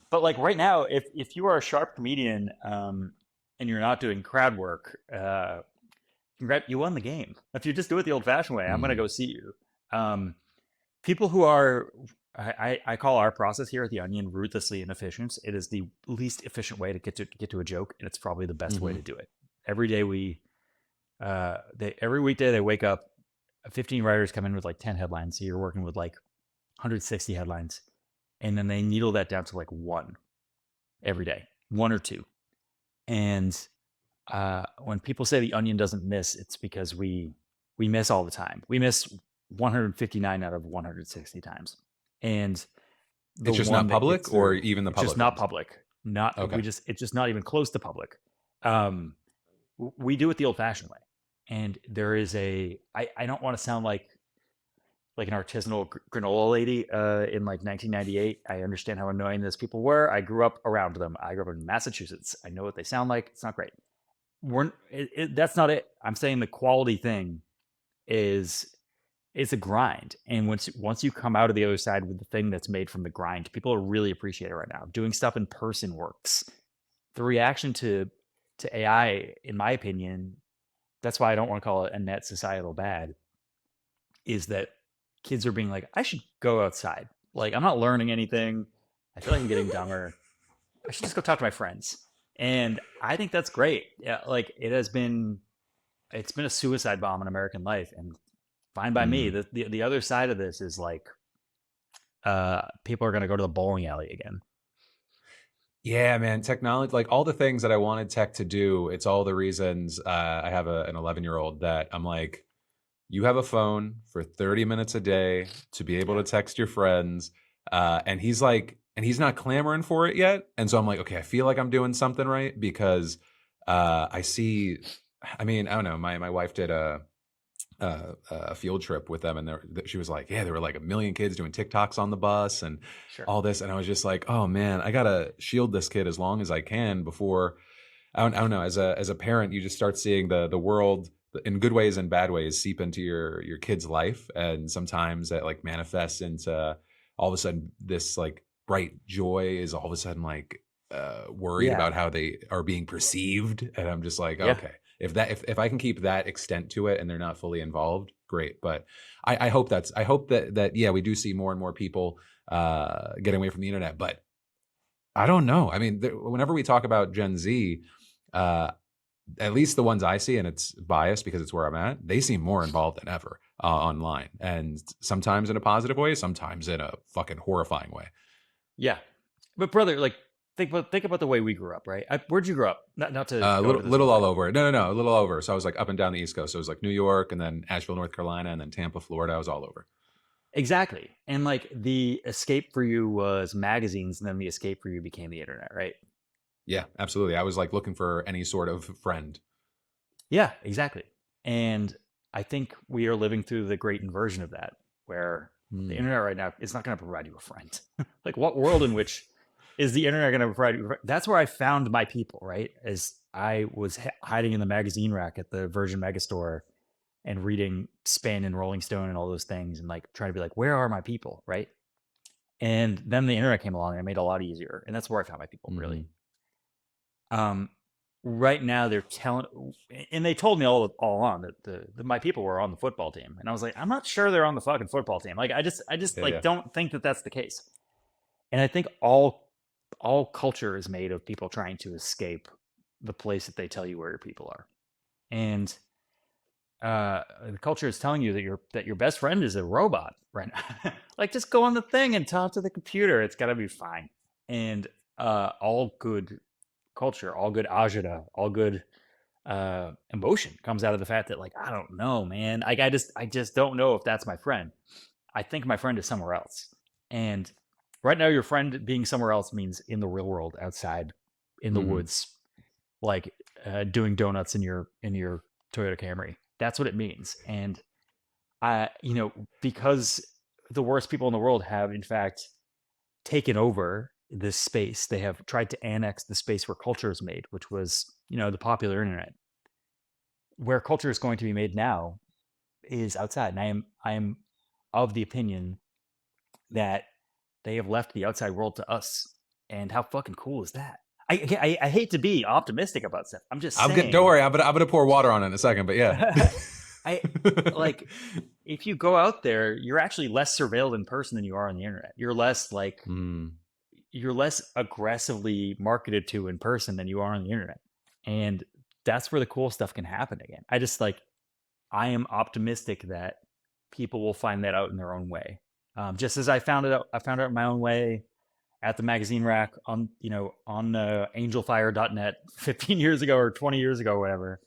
but like right now, if you are a sharp comedian, and you're not doing crowd work, you won the game. If you just do it the old-fashioned way, I'm gonna go see you. People who are. I call our process here at The Onion ruthlessly inefficient. It is the least efficient way to get to a joke, and it's probably the best way to do it. Every day every weekday they wake up, 15 writers come in with like 10 headlines. So you're working with like 160 headlines, and then they needle that down to like one every day, one or two. And when people say The Onion doesn't miss, it's because we miss all the time. We miss 159 out of 160 times. And it's just not public, or even the public? Just not public. Not okay. It's just not even close to public. We do it the old-fashioned way, and there is I don't want to sound like an artisanal granola lady in like 1998. I understand how annoying those people were. I grew up around them. I grew up in Massachusetts. I know what they sound like. It's not great. that's not it. I'm saying the quality thing is it's a grind, and once you come out of the other side with the thing that's made from the grind, people are really appreciate it right now. Doing stuff in person works. The reaction to AI, in my opinion, that's why I don't want to call it a net societal bad, is that kids are being like, I should go outside. Like, I'm not learning anything. I feel like I'm getting dumber. I should just go talk to my friends. And I think that's great. Yeah, like it's been a suicide bomb in American life, and fine by me. The other side of this is like people are going to go to the bowling alley again. Yeah, man, technology, like all the things that I wanted tech to do, it's all the reasons. I have an 11-year-old that I'm like, you have a phone for 30 minutes a day to be able to text your friends. And he's like, and he's not clamoring for it yet. And so I'm like, okay, I feel like I'm doing something right because I see, I mean, I don't know, my wife did a field trip with them, and she was like, yeah, there were like 1 million kids doing TikToks on the bus and all this. And I was just like, oh man, I gotta shield this kid as long as I can before, I don't know, as a parent, you just start seeing the world in good ways and bad ways seep into your kid's life. And sometimes that like manifests into all of a sudden this like bright joy is all of a sudden like worried about how they are being perceived. And I'm just like, okay, if I can keep that extent to it and they're not fully involved, great. But I hope that yeah, we do see more and more people getting away from the internet. But I don't know. I mean, whenever we talk about Gen Z, at least the ones I see, and it's biased because it's where I'm at, they seem more involved than ever online, and sometimes in a positive way, sometimes in a fucking horrifying way. Yeah, but brother, like think about the way we grew up, right? Where'd you grow up? Not to little all over. No, a little over. So I was like up and down the East Coast. So it was like New York, and then Asheville, North Carolina, and then Tampa, Florida. I was all over. Exactly, and like the escape for you was magazines, and then the escape for you became the internet, right? Yeah, absolutely. I was like looking for any sort of friend. Yeah, exactly. And I think we are living through the great inversion of that, where the internet right now is not going to provide you a friend. Like, what world in which is the internet going to provide you? That's where I found my people, right? As I was hiding in the magazine rack at the Virgin Megastore and reading Spin and Rolling Stone and all those things, and like trying to be like, where are my people, right? And then the internet came along and it made it a lot easier, and that's where I found my people, really. Right now they're telling, and they told me all along that the my people were on the football team, and I was like, I'm not sure they're on the fucking football team. Like, I just don't think that that's the case. And I think all culture is made of people trying to escape the place that they tell you where your people are, and the culture is telling you that your best friend is a robot right now. Like, just go on the thing and talk to the computer. It's gotta be fine. And all good culture, all good agita, all good emotion comes out of the fact that, like, I don't know, man. Like, I just don't know if that's my friend. I think my friend is somewhere else. And right now, your friend being somewhere else means in the real world, outside in the woods, like doing donuts in your Toyota Camry. That's what it means. And because the worst people in the world have in fact taken over this space, they have tried to annex the space where culture is made, which was, the popular internet. Where culture is going to be made now is outside. And I am of the opinion that they have left the outside world to us. And how fucking cool is that? I hate to be optimistic about stuff. I'm just saying. Don't worry. I'm gonna pour water on it in a second. But yeah, like, if you go out there, you're actually less surveilled in person than you are on the internet. You're less like you're less aggressively marketed to in person than you are on the internet, and that's where the cool stuff can happen again. I am optimistic that people will find that out in their own way, just as I found out in my own way at the magazine rack on angelfire.net 15 years ago or 20 years ago, or whatever.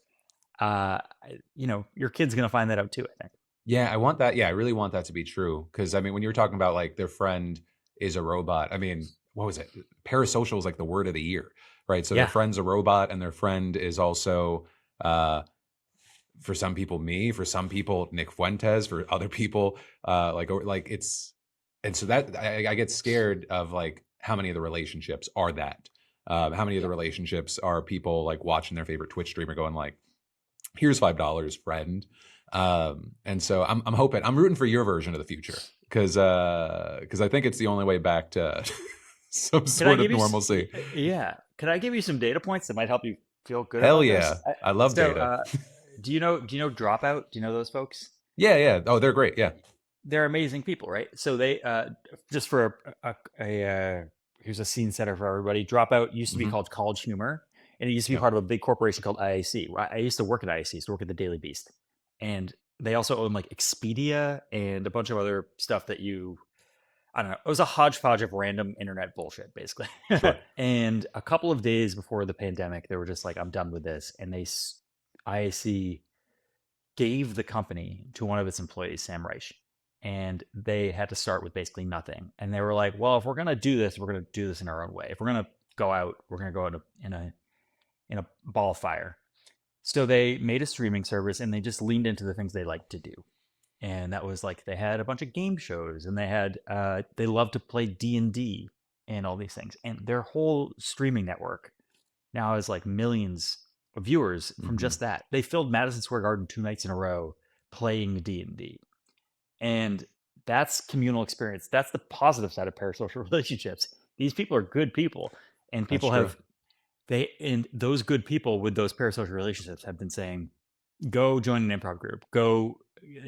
Your kid's gonna find that out too, I think. Yeah, I want that. Yeah, I really want that to be true. Because I mean, when you were talking about like their friend is a robot, I mean, what was it? Parasocial is like the word of the year, right? So their friend's a robot, and their friend is also, for some people, me. For some people, Nick Fuentes. For other people, like it's, and so that I get scared of like how many of the relationships are that. How many of the relationships are people like watching their favorite Twitch streamer going like, here's $5, friend. And so I'm hoping, I'm rooting for your version of the future because I think it's the only way back to some sort of normalcy. Yeah. Could I give you some data points that might help you feel good Hell about yeah. this? I love data. Do you know Dropout? Do you know those folks? Yeah. Oh, they're great. Yeah. They're amazing people, right? So they just for here's a scene setter for everybody. Dropout used to be called College Humor, and it used to be part of a big corporation called IAC. I used to work at IAC, to work at the Daily Beast, and they also own like Expedia and a bunch of other stuff that I don't know. It was a hodgepodge of random internet bullshit, basically. Sure. And a couple of days before the pandemic, they were just like, "I'm done with this," and IAC gave the company to one of its employees, Sam Reich, and they had to start with basically nothing. And they were like, well, if we're going to do this, we're going to do this in our own way. If we're going to go out, we're going to go out in a ball of fire. So they made a streaming service and they just leaned into the things they like to do. And that was like, they had a bunch of game shows and they loved to play D&D and all these things. And their whole streaming network now has like millions of viewers from just that. They filled Madison Square Garden 2 nights in a row playing D&D. And that's communal experience. That's the positive side of parasocial relationships. These people are good people, and people and those good people with those parasocial relationships have been saying, go join an improv group, go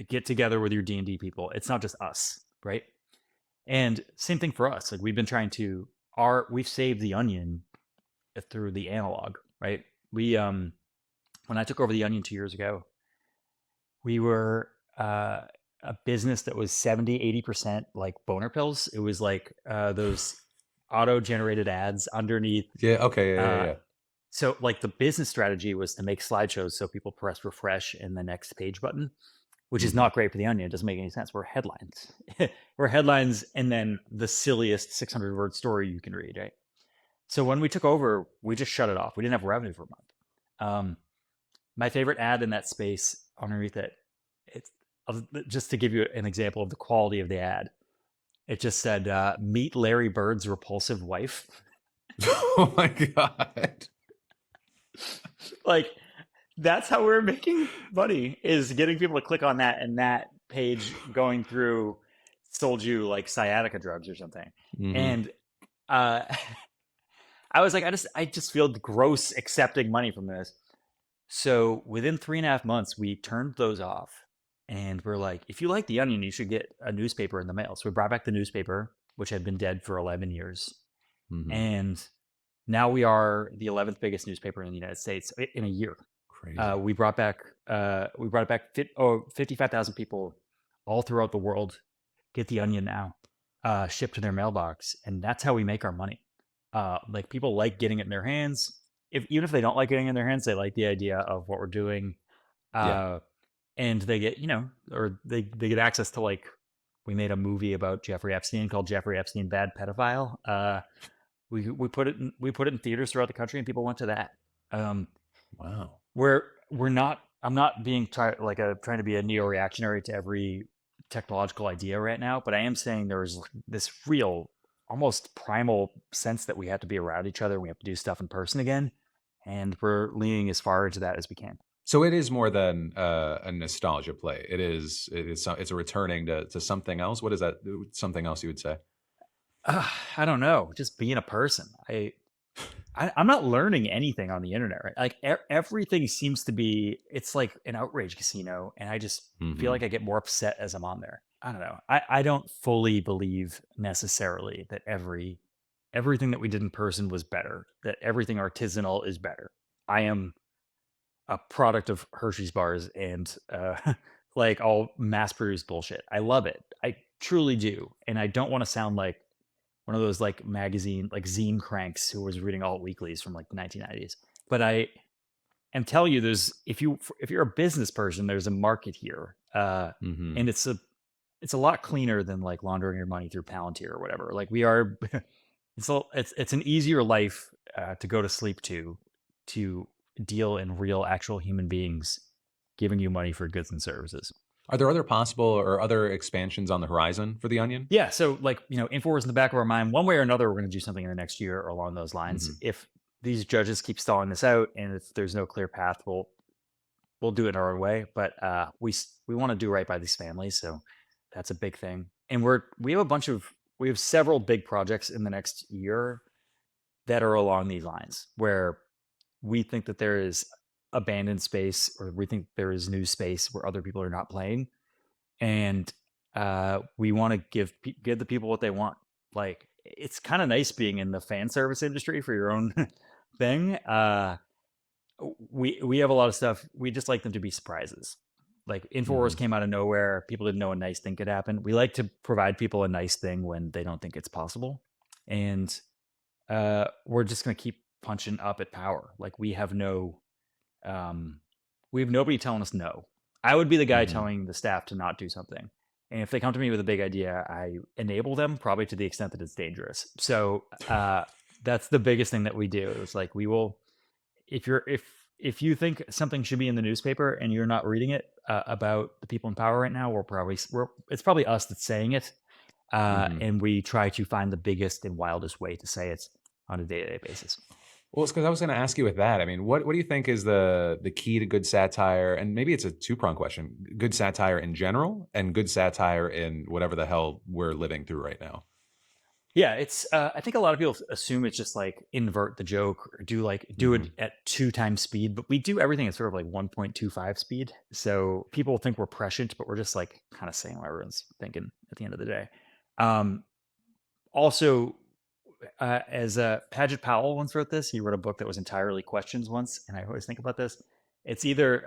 get together with your D&D people. It's not just us, right? And same thing for us. Like we've been trying to we've saved the Onion through the analog, right? We when I took over the Onion 2 years ago, we were a business that was 70-80% like boner pills. It was like those auto-generated ads underneath. Yeah. Okay. Yeah. So like the business strategy was to make slideshows so people press refresh in the next page button, which is not great for the Onion. It doesn't make any sense. We're headlines. We're headlines and then the silliest 600-word story you can read, right? So when we took over, we just shut it off. We didn't have revenue for a month. My favorite ad in that space underneath it, it's just to give you an example of the quality of the ad. It just said, meet Larry Bird's repulsive wife. Oh my God. Like, that's how we're making money, is getting people to click on that, and that page going through sold you like sciatica drugs or something. And I was like, I just feel gross accepting money from this. So within 3.5 months, we turned those off. And we're like, if you like the Onion, you should get a newspaper in the mail. So we brought back the newspaper, which had been dead for 11 years. And now we are the 11th biggest newspaper in the United States in a year. Crazy. We brought back 55,000 people all throughout the world get the Onion now, shipped to their mailbox. And that's how we make our money. Like people like getting it in their hands. Even if they don't like getting it in their hands, they like the idea of what we're doing. And they get, or they get access to, like, we made a movie about Jeffrey Epstein called Jeffrey Epstein Bad Pedophile. We put it in theaters throughout the country, and people went to that. Wow. I'm not being trying to be a neo-reactionary to every technological idea right now, but I am saying there's this real, almost primal sense that we have to be around each other. We have to do stuff in person again, and we're leaning as far into that as we can. So it is more than a nostalgia play. It's a returning to something else. What is that? Something else you would say? I don't know. Just being a person. I'm not learning anything on the internet, right? Like everything seems to be, it's like an outrage casino, and I just feel like I get more upset as I'm on there. I don't know. I don't fully believe necessarily that everything that we did in person was better, that everything artisanal is better. I am a product of Hershey's bars and like all mass-produced bullshit. I love it. I truly do. And I don't want to sound like one of those like zine cranks who was reading alt weeklies from like the 1990s. But I am telling you, if you're a business person, there's a market here. And it's a lot cleaner than like laundering your money through Palantir or whatever. Like we are, it's an easier life to go to sleep to deal in real, actual human beings giving you money for goods and services. Are there other possible or other expansions on the horizon for the Onion? Yeah, so like, InfoWars in the back of our mind, one way or another, we're going to do something in the next year or along those lines. Hmm. If these judges keep stalling this out, and if there's no clear path, we'll do it our own way. But we want to do right by these families, so that's a big thing. And we have several big projects in the next year that are along these lines, where we think that there is abandoned space, or we think there is new space where other people are not playing, and we want to give the people what they want. Like, it's kind of nice being in the fan service industry for your own thing. We have a lot of stuff. We just like them to be surprises. Like, Hmm. InfoWars came out of nowhere. People didn't know a nice thing could happen. We like to provide people a nice thing when they don't think it's possible, and we're just gonna keep punching up at power. Like, um, we have nobody telling us no. I would be the guy Hmm. telling the staff to not do something. And if they come to me with a big idea, I enable them, probably to the extent that it's dangerous. So that's the biggest thing that we do. It's like, we will, if you think something should be in the newspaper and you're not reading it about the people in power right now, it's probably us that's saying it, Hmm. and we try to find the biggest and wildest way to say it on a day-to-day basis. Well, it's because I was going to ask you with that. I mean, what do you think is the key to good satire? And maybe it's a two-pronged question: good satire in general, and good satire in whatever the hell we're living through right now. Yeah, it's. I think a lot of people assume it's just like invert the joke, or do it Hmm. at 2 times speed, but we do everything at sort of like 1.25 speed. So people think we're prescient, but we're just like kind of saying what everyone's thinking at the end of the day. Um, Also, as Paget Powell once wrote this, he wrote a book that was entirely questions once, and I always think about this. It's either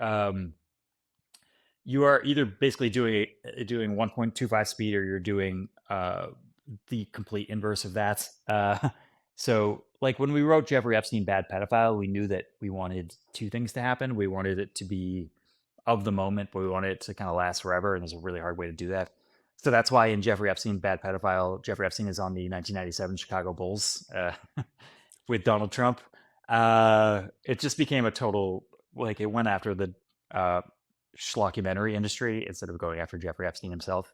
you are either basically doing 1.25 speed, or you're doing the complete inverse of that. So, like, when we wrote Jeffrey Epstein Bad Pedophile, we knew that we wanted two things to happen. We wanted it to be of the moment, but we wanted it to kind of last forever, and there's a really hard way to do that. So that's why in Jeffrey Epstein Bad Pedophile, Jeffrey Epstein is on the 1997 Chicago Bulls with Donald Trump. It just became a total, like, it went after the uh, schlockumentary industry instead of going after Jeffrey Epstein himself.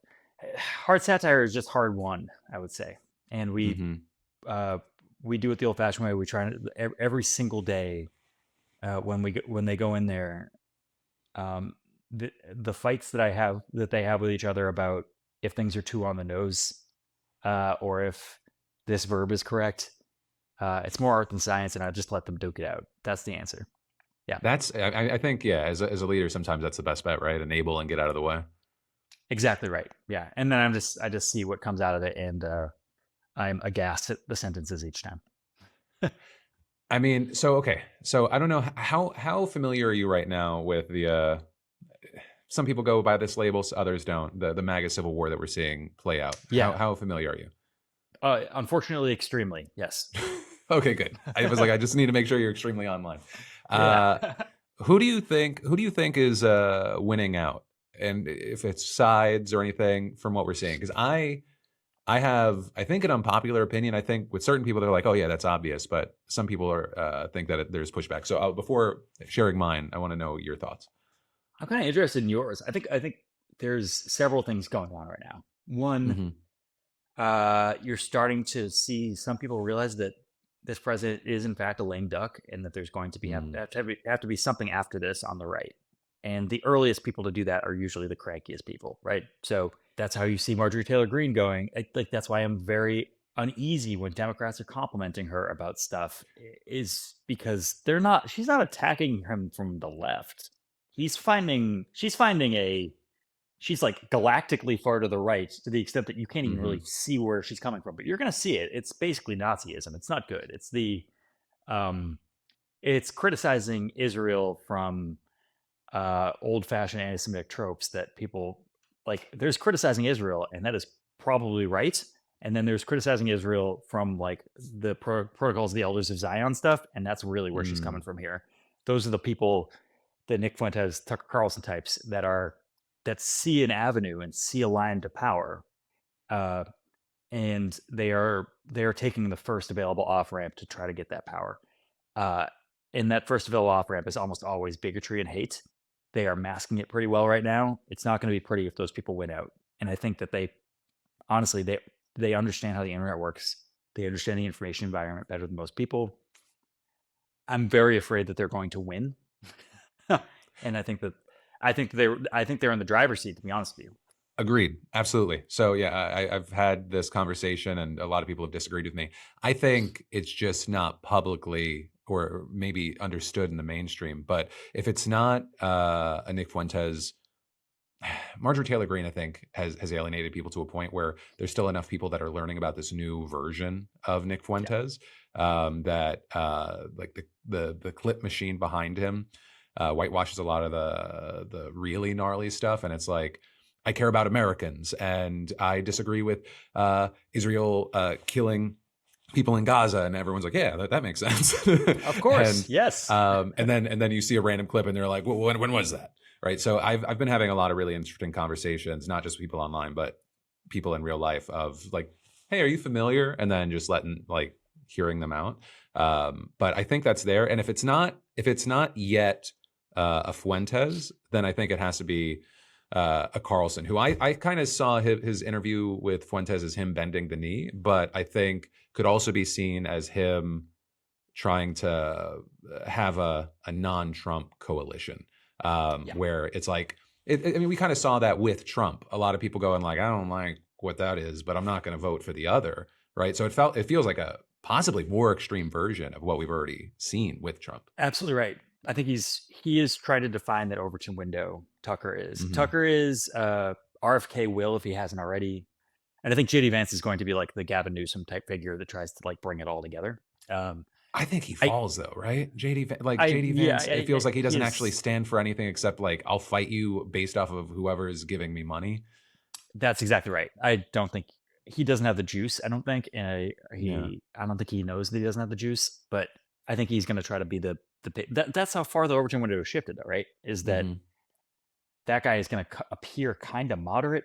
Hard satire is just hard won, I would say, and Hmm. uh, we do it the old-fashioned way. We try to every single day, when they go in there, um, the fights that they have with each other about if things are too on the nose, or if this verb is correct. It's more art than science, and I just let them duke it out. That's the answer. Yeah, I think, yeah, as a leader, sometimes that's the best bet, right? Enable and get out of the way. exactly right. Yeah, and then I just see what comes out of it, and I'm aghast at the sentences each time. I mean, so okay, so I don't know how familiar are you right now with the some people go by this label, others don't. The MAGA Civil War that we're seeing play out. Yeah, How familiar are you? unfortunately, extremely. Yes. Okay, good. I was like, I just need to make sure you're extremely online. Yeah. Uh, who do you think is winning out? And if it's sides or anything from what we're seeing, because I have, I think, an unpopular opinion. I think with certain people, they're like, oh yeah, that's obvious, but some people are think that there's pushback. So before sharing mine, I want to know your thoughts. I'm kind of interested in yours. I think there's several things going on right now. One, Hmm. you're starting to see some people realize that this president is in fact a lame duck, and that there's going to be Hmm. have to be something after this on the right. And the earliest people to do that are usually the crankiest people, right? So that's how you see Marjorie Taylor Greene going. Like, that's why I'm very uneasy when Democrats are complimenting her about stuff, is because she's not attacking him from the left. She's finding a she's like galactically far to the right, to the extent that you can't even really Hmm. see where she's coming from, but you're going to see it. It's basically Nazism. It's not good. Um it's criticizing Israel from old-fashioned anti-Semitic tropes that people like. There's criticizing Israel, and that is probably right. And then there's criticizing Israel from like the protocols of the elders of Zion stuff, and that's really where she's coming Hmm. from here. Those are the people, the Nick Fuentes, Tucker Carlson types, that see an avenue and see a line to power, uh, and they are taking the first available off ramp to try to get that power. Uh, and that first available off ramp is almost always bigotry and hate. they are masking it pretty well right now. It's not going to be pretty if those people win out. And I think that honestly, they understand how the internet works. They understand the information environment better than most people. I'm very afraid that they're going to win. And I think they're in the driver's seat, to be honest with you. Agreed. Absolutely. So yeah, I've had this conversation and a lot of people have disagreed with me. I think it's just not publicly or maybe understood in the mainstream. But if it's not a Nick Fuentes, Marjorie Taylor Greene, I think, has alienated people to a point where there's still enough people that are learning about this new version of Nick Fuentes that like the clip machine behind him whitewashes a lot of the really gnarly stuff, and it's like, I care about Americans, and I disagree with Israel killing people in Gaza, and everyone's like, yeah, that makes sense. Of course, and, yes. And then you see a random clip, and they're like, well, when was that? Right. So I've been having a lot of really interesting conversations, not just people online, but people in real life, of like, hey, are you familiar? And then just hearing them out. But I think that's there, and if it's not yet a Fuentes, then I think it has to be a Carlson, who I kind of saw his interview with Fuentes as him bending the knee, but I think could also be seen as him trying to have a non-Trump coalition, where it's like, I mean, we kind of saw that with Trump. A lot of people going like, I don't like what that is, but I'm not going to vote for the other, right? So it feels like a possibly more extreme version of what we've already seen with Trump. Absolutely right. I think he is trying to define that Overton window. Tucker is. Mm-hmm. Tucker is RFK will, if he hasn't already. And I think JD Vance is going to be like the Gavin Newsom type figure that tries to like bring it all together. I think he falls though, right? JD Vance, it feels like he doesn't actually stand for anything except like, I'll fight you based off of whoever is giving me money. That's exactly right. I don't think he doesn't have the juice. I don't think, and I don't think he knows that he doesn't have the juice. But I think he's going to try to be that's how far the Overton window has shifted, though, right? Is that that guy is going to appear kind of moderate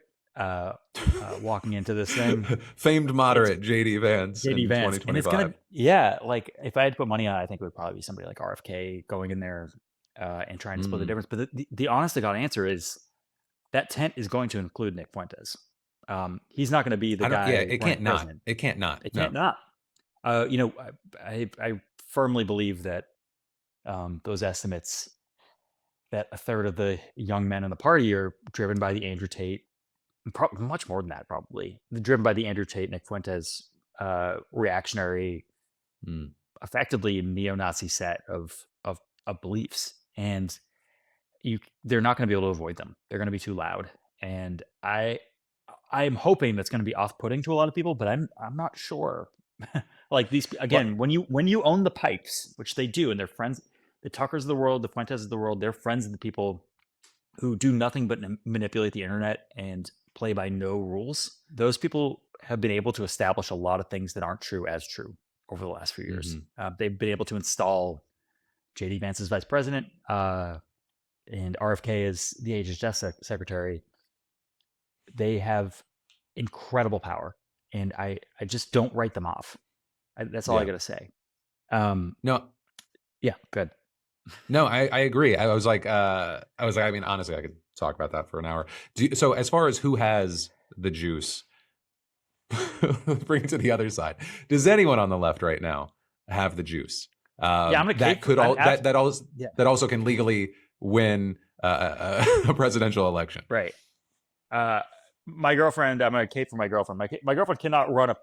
walking into this thing. Famed moderate JD Vance in 2025. And it's like if I had to put money on it, I think it would probably be somebody like RFK going in there and trying to split the difference. But the honest to God answer is that tent is going to include Nick Fuentes. He's not going to be the guy. Yeah, it can't not. It can't not. It can't not. I firmly believe that those estimates that a third of the young men in the party are driven by the Andrew Tate, much more than that, probably driven by the Andrew Tate, Nick Fuentes reactionary, effectively neo-Nazi set of beliefs, and they're not going to be able to avoid them. They're going to be too loud, and I'm hoping that's going to be off-putting to a lot of people, but I'm not sure. Like these again, when you own the pipes, which they do, and they're friends, the Tuckers of the world, the Fuentes of the world, they're friends of the people who do nothing but manipulate the internet and play by no rules. Those people have been able to establish a lot of things that aren't true as true over the last few years. They've been able to install JD Vance as vice president and RFK as the HHS secretary. They have incredible power, and I just don't write them off. That's all I got to say. No. Yeah, good. No, I agree. I was like, I mean, honestly, I could talk about that for an hour. So as far as who has the juice, bring it to the other side. Does anyone on the left right now have the juice? I'm a that also can legally win a presidential election. Right. My girlfriend, I'm a cape for my girlfriend. My girlfriend cannot run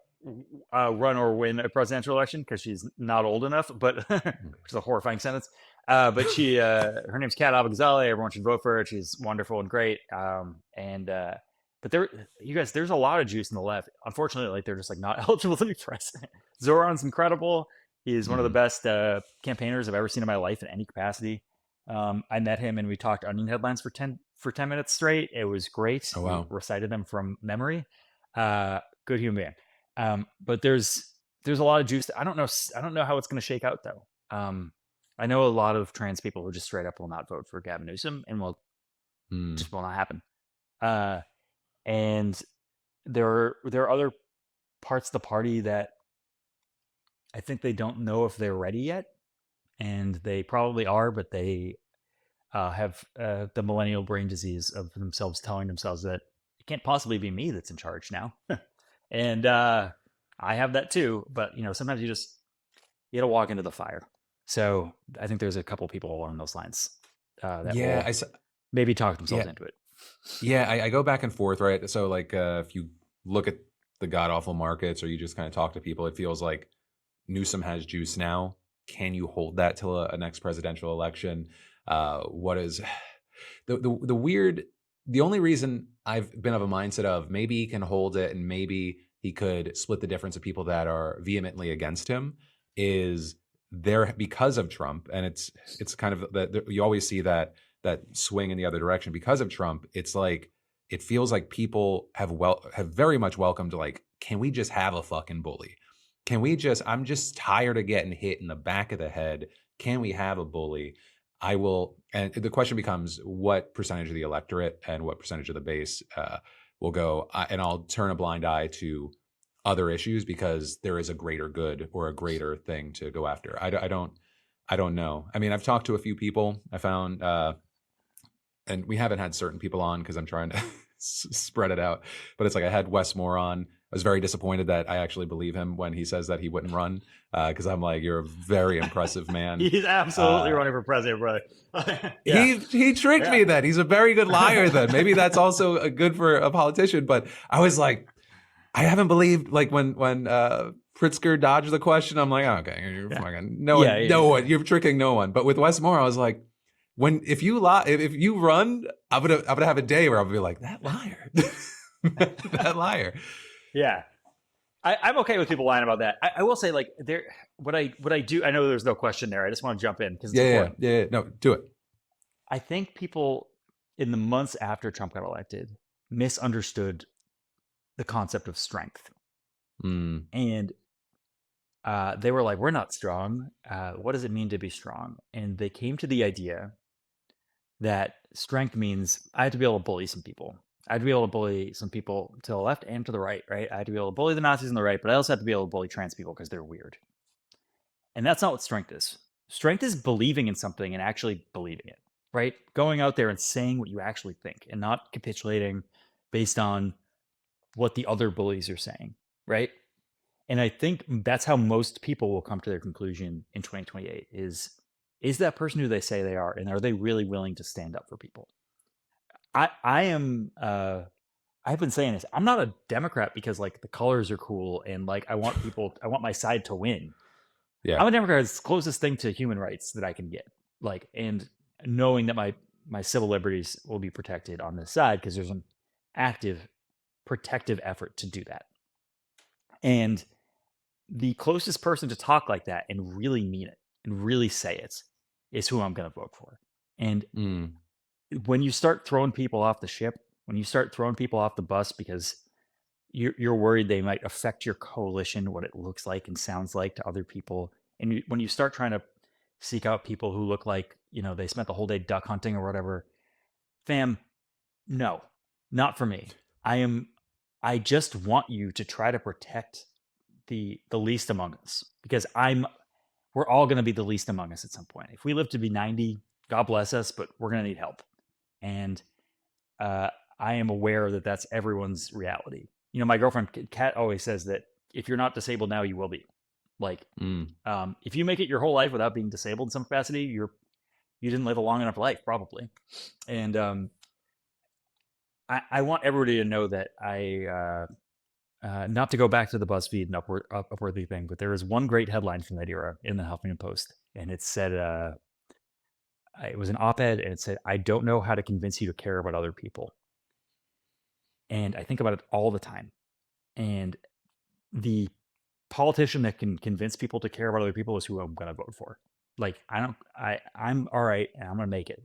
or win a presidential election because she's not old enough, but which is a horrifying sentence. But she, her name's Kat Abou-Ghazaleh. Everyone should vote for her. She's wonderful and great. But there's a lot of juice in the left. Unfortunately, like they're just like not eligible to be president. Zoran's incredible. He's one of the best campaigners I've ever seen in my life in any capacity. I met him and we talked onion headlines for 10 minutes straight. It was great. Oh, wow. We recited them from memory. Good human being. But there's a lot of juice. I don't know how it's going to shake out though. I know a lot of trans people who just straight up will not vote for Gavin Newsom and just will not happen. And there are other parts of the party that I think they don't know if they're ready yet, and they probably are, but they have the millennial brain disease of themselves telling themselves that it can't possibly be me that's in charge now. And I have that too, but sometimes you got to walk into the fire. So I think there's a couple people along those lines that will maybe talk themselves into it. Yeah, I go back and forth, right? So like if you look at the god-awful markets or you just kind of talk to people, it feels like Newsom has juice now. Can you hold that till a next presidential election? What is the weird? The only reason I've been of a mindset of maybe he can hold it and maybe he could split the difference of people that are vehemently against him is there because of Trump, and it's kind of that you always see that swing in the other direction because of Trump. It's like it feels like people have very much welcomed like, can we just have a fucking bully? Can we just? I'm just tired of getting hit in the back of the head. Can we have a bully? I will, and the question becomes what percentage of the electorate and what percentage of the base will go, and I'll turn a blind eye to other issues because there is a greater good or a greater thing to go after. I don't know. I mean, I've talked to a few people. I found, and we haven't had certain people on because I'm trying to spread it out, but it's like I had Wes Moore on. I was very disappointed that I actually believe him when he says that he wouldn't run, because I'm like, you're a very impressive man. He's absolutely running for president, brother. Yeah. He tricked me then. He's a very good liar then. Maybe that's also good for a politician. But I was like, I haven't believed like when Pritzker dodged the question. I'm like, oh, okay, you're fucking no one. You're tricking no one. But with Wes Moore, I was like, if you run, I'm gonna have a day where I'll be like, that liar, that liar. Yeah, I'm okay with people lying about that. I will say, like, what I do. I know there's no question there. I just want to jump in because yeah. No, do it. I think people in the months after Trump got elected misunderstood the concept of strength, and they were like, "We're not strong. What does it mean to be strong?" And they came to the idea that strength means I have to be able to bully some people. I had to be able to bully some people to the left and to the right, right? I had to be able to bully the Nazis on the right, but I also have to be able to bully trans people because they're weird. And that's not what strength is. Strength is believing in something and actually believing it, right? Going out there and saying what you actually think and not capitulating based on what the other bullies are saying, right? And I think that's how most people will come to their conclusion in 2028 is that person who they say they are, and are they really willing to stand up for people? I've been saying this. I'm not a Democrat because like the colors are cool and like I want my side to win. Yeah. I'm a Democrat. It's the closest thing to human rights that I can get. Like, and knowing that my civil liberties will be protected on this side because there's an active protective effort to do that. And the closest person to talk like that and really mean it and really say it is who I'm going to vote for. And when you start throwing people off the ship, when you start throwing people off the bus because you're worried they might affect your coalition, what it looks like and sounds like to other people, and when you start trying to seek out people who look like, they spent the whole day duck hunting or whatever, fam, no, not for me. I just want you to try to protect the least among us because we're all going to be the least among us at some point. If we live to be 90, God bless us, but we're going to need help. And I am aware that that's everyone's reality. My girlfriend Kat always says that if you're not disabled now, you will be. Like, if you make it your whole life without being disabled in some capacity, you didn't live a long enough life, probably. And I want everybody to know that not to go back to the BuzzFeed and Upworthy thing, but there is one great headline from that era in the Huffington Post, and it said, it was an op-ed, and it said, "I don't know how to convince you to care about other people." And I think about it all the time. And the politician that can convince people to care about other people is who I'm going to vote for. Like, I'm all right, and I'm going to make it.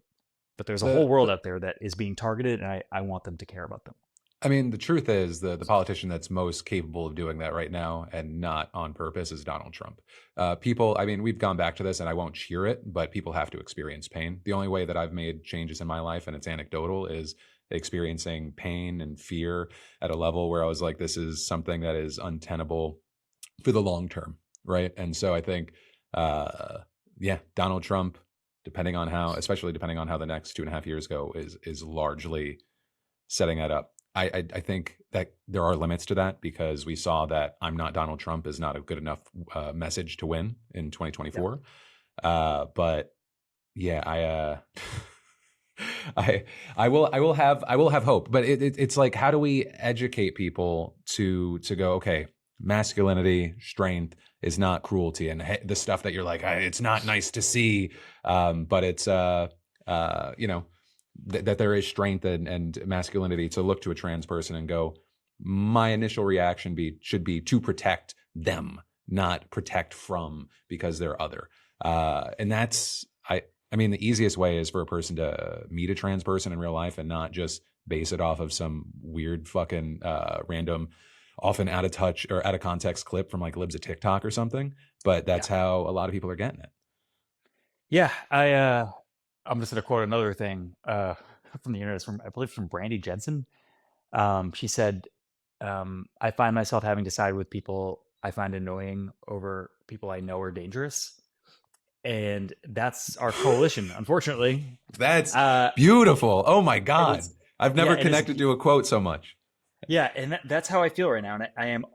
But there's a whole world out there that is being targeted, and I want them to care about them. I mean, the truth is the politician that's most capable of doing that right now and not on purpose is Donald Trump. People, I mean, we've gone back to this and I won't cheer it, but people have to experience pain. The only way that I've made changes in my life, and it's anecdotal, is experiencing pain and fear at a level where I was like, this is something that is untenable for the long term, right? And so I think, Donald Trump especially depending on how the next 2.5 years go, is largely setting that up. I think that there are limits to that, because we saw that "I'm not Donald Trump" is not a good enough message to win in 2024. But yeah, I will have hope, but it's like, how do we educate people to go, okay, masculinity, strength is not cruelty, and the stuff that you're like, it's not nice to see, but it's that there is strength and masculinity to look to a trans person and go, my initial reaction should be to protect them, not protect from, because they're other. And that's, I mean, the easiest way is for a person to meet a trans person in real life and not just base it off of some weird fucking random, often out of touch or out of context clip from like libs of TikTok or something. But that's how a lot of people are getting it. Yeah, I'm just going to quote another thing from the internet, I believe from Brandy Jensen. She said, I find myself having to side with people I find annoying over people I know are dangerous. And that's our coalition, unfortunately. That's beautiful. Oh my God. I've never connected to a quote so much. Yeah, and that's how I feel right now. And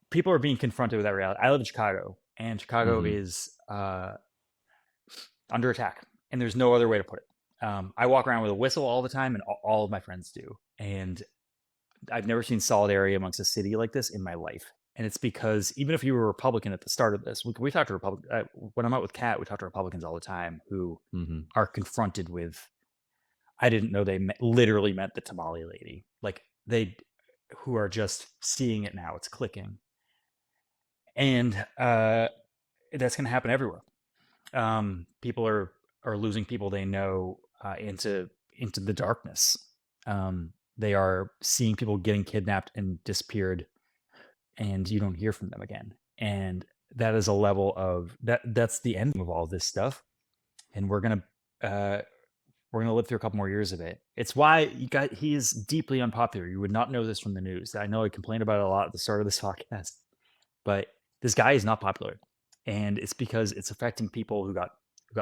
people are being confronted with that reality. I live in Chicago, and Chicago is under attack, and there's no other way to put it. I walk around with a whistle all the time, and all of my friends do. And I've never seen solidarity amongst a city like this in my life. And it's because even if you were a Republican at the start of this, we talk to Republicans. When I'm out with Kat, we talk to Republicans all the time who are confronted with, I didn't know they literally meant the tamale lady. Like who are just seeing it now. It's clicking. And that's going to happen everywhere. People are losing people they know into the darkness. They are seeing people getting kidnapped and disappeared, and you don't hear from them again. And that is a level of that's the end of all this stuff. And we're gonna live through a couple more years of it. It's why he is deeply unpopular. You would not know this from the news. I know I complained about it a lot at the start of this podcast, but this guy is not popular, and it's because it's affecting people who got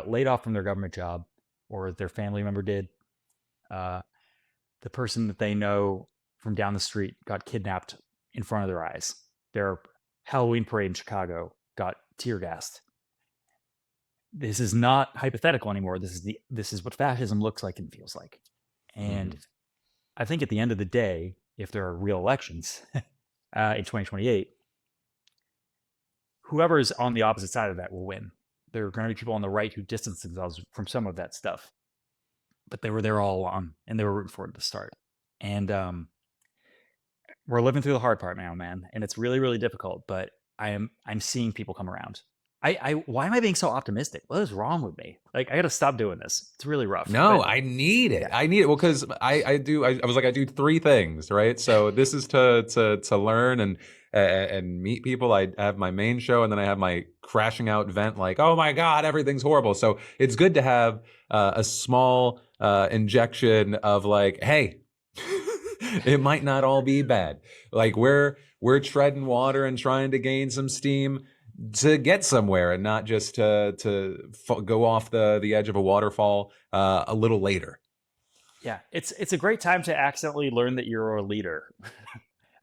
laid off from their government job, or their family member did. The person that they know from down the street got kidnapped in front of their eyes. Their Halloween parade in Chicago got tear gassed. This is not hypothetical anymore. This is what fascism looks like and feels like. And I think at the end of the day, if there are real elections in 2028, whoever is on the opposite side of that will win. There are going to be people on the right who distance themselves from some of that stuff, but they were there all along, and they were rooting for it to start. And we're living through the hard part now, man, and it's really, really difficult. But I'm seeing people come around. Why am I being so optimistic? What is wrong with me? Like, I got to stop doing this. It's really rough. No, I need it. Yeah. I need it. Well, because I was like, I do 3 things, right? So this is to learn and meet people. I have my main show, and then I have my crashing out vent, like, oh my God, everything's horrible. So it's good to have a small injection of like, hey, it might not all be bad. Like we're treading water and trying to gain some steam to get somewhere, and not just to go off the edge of a waterfall a little later. Yeah, it's a great time to accidentally learn that you're a leader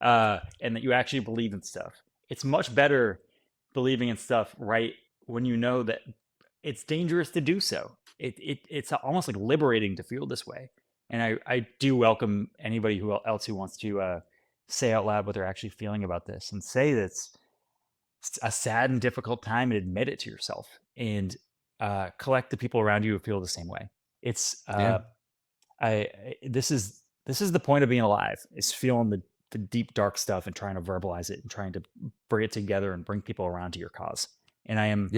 and that you actually believe in stuff. It's much better believing in stuff right when you know that it's dangerous to do so. It's almost like liberating to feel this way. And I do welcome anybody else who wants to say out loud what they're actually feeling about this, and say that's a sad and difficult time, and admit it to yourself, and collect the people around you who feel the same way. It's this is the point of being alive, is feeling the deep dark stuff and trying to verbalize it and trying to bring it together and bring people around to your cause. And I am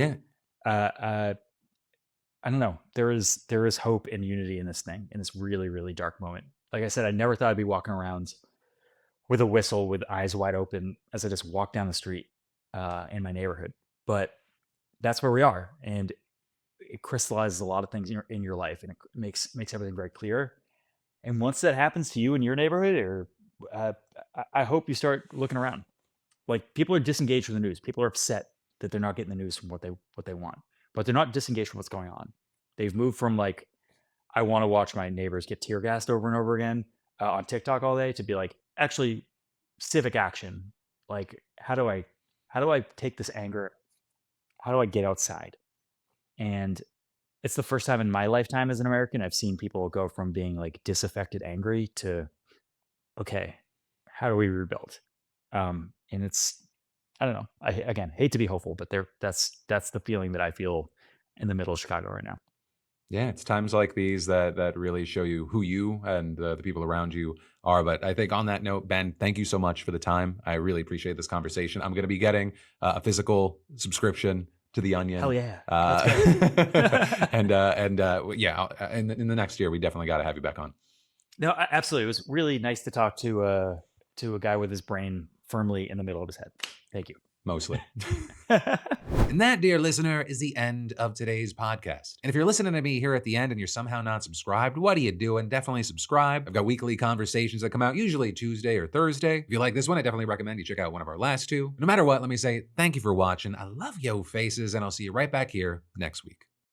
I don't know. There is hope and unity in this thing, in this really, really dark moment. Like I said, I never thought I'd be walking around with a whistle, with eyes wide open, as I just walk down the street in my neighborhood. But that's where we are, and it crystallizes a lot of things in your life, and it makes everything very clear. And once that happens to you in your neighborhood, or I hope you start looking around. Like, people are disengaged from the news. People are upset that they're not getting the news from what they want, but they're not disengaged from what's going on. They've moved from like, I want to watch my neighbors get tear gassed over and over again on TikTok all day to be like, actually civic action. Like, how do I take this anger? How do I get outside? And it's the first time in my lifetime as an American I've seen people go from being like disaffected angry to, okay, how do we rebuild? And it's, I don't know. I again hate to be hopeful, but that's the feeling that I feel in the middle of Chicago right now. Yeah, it's times like these that really show you who you and the people around you are. But I think on that note, Ben, thank you so much for the time. I really appreciate this conversation. I'm going to be getting a physical subscription to The Onion. Hell yeah. And yeah, in the next year, we definitely got to have you back on. No, absolutely. It was really nice to talk to a guy with his brain firmly in the middle of his head. Thank you. Mostly. And that, dear listener, is the end of today's podcast. And if you're listening to me here at the end and you're somehow not subscribed, what are you doing? Definitely subscribe. I've got weekly conversations that come out usually Tuesday or Thursday. If you like this one, I definitely recommend you check out one of our last two. No matter what, let me say thank you for watching. I love yo faces, and I'll see you right back here next week.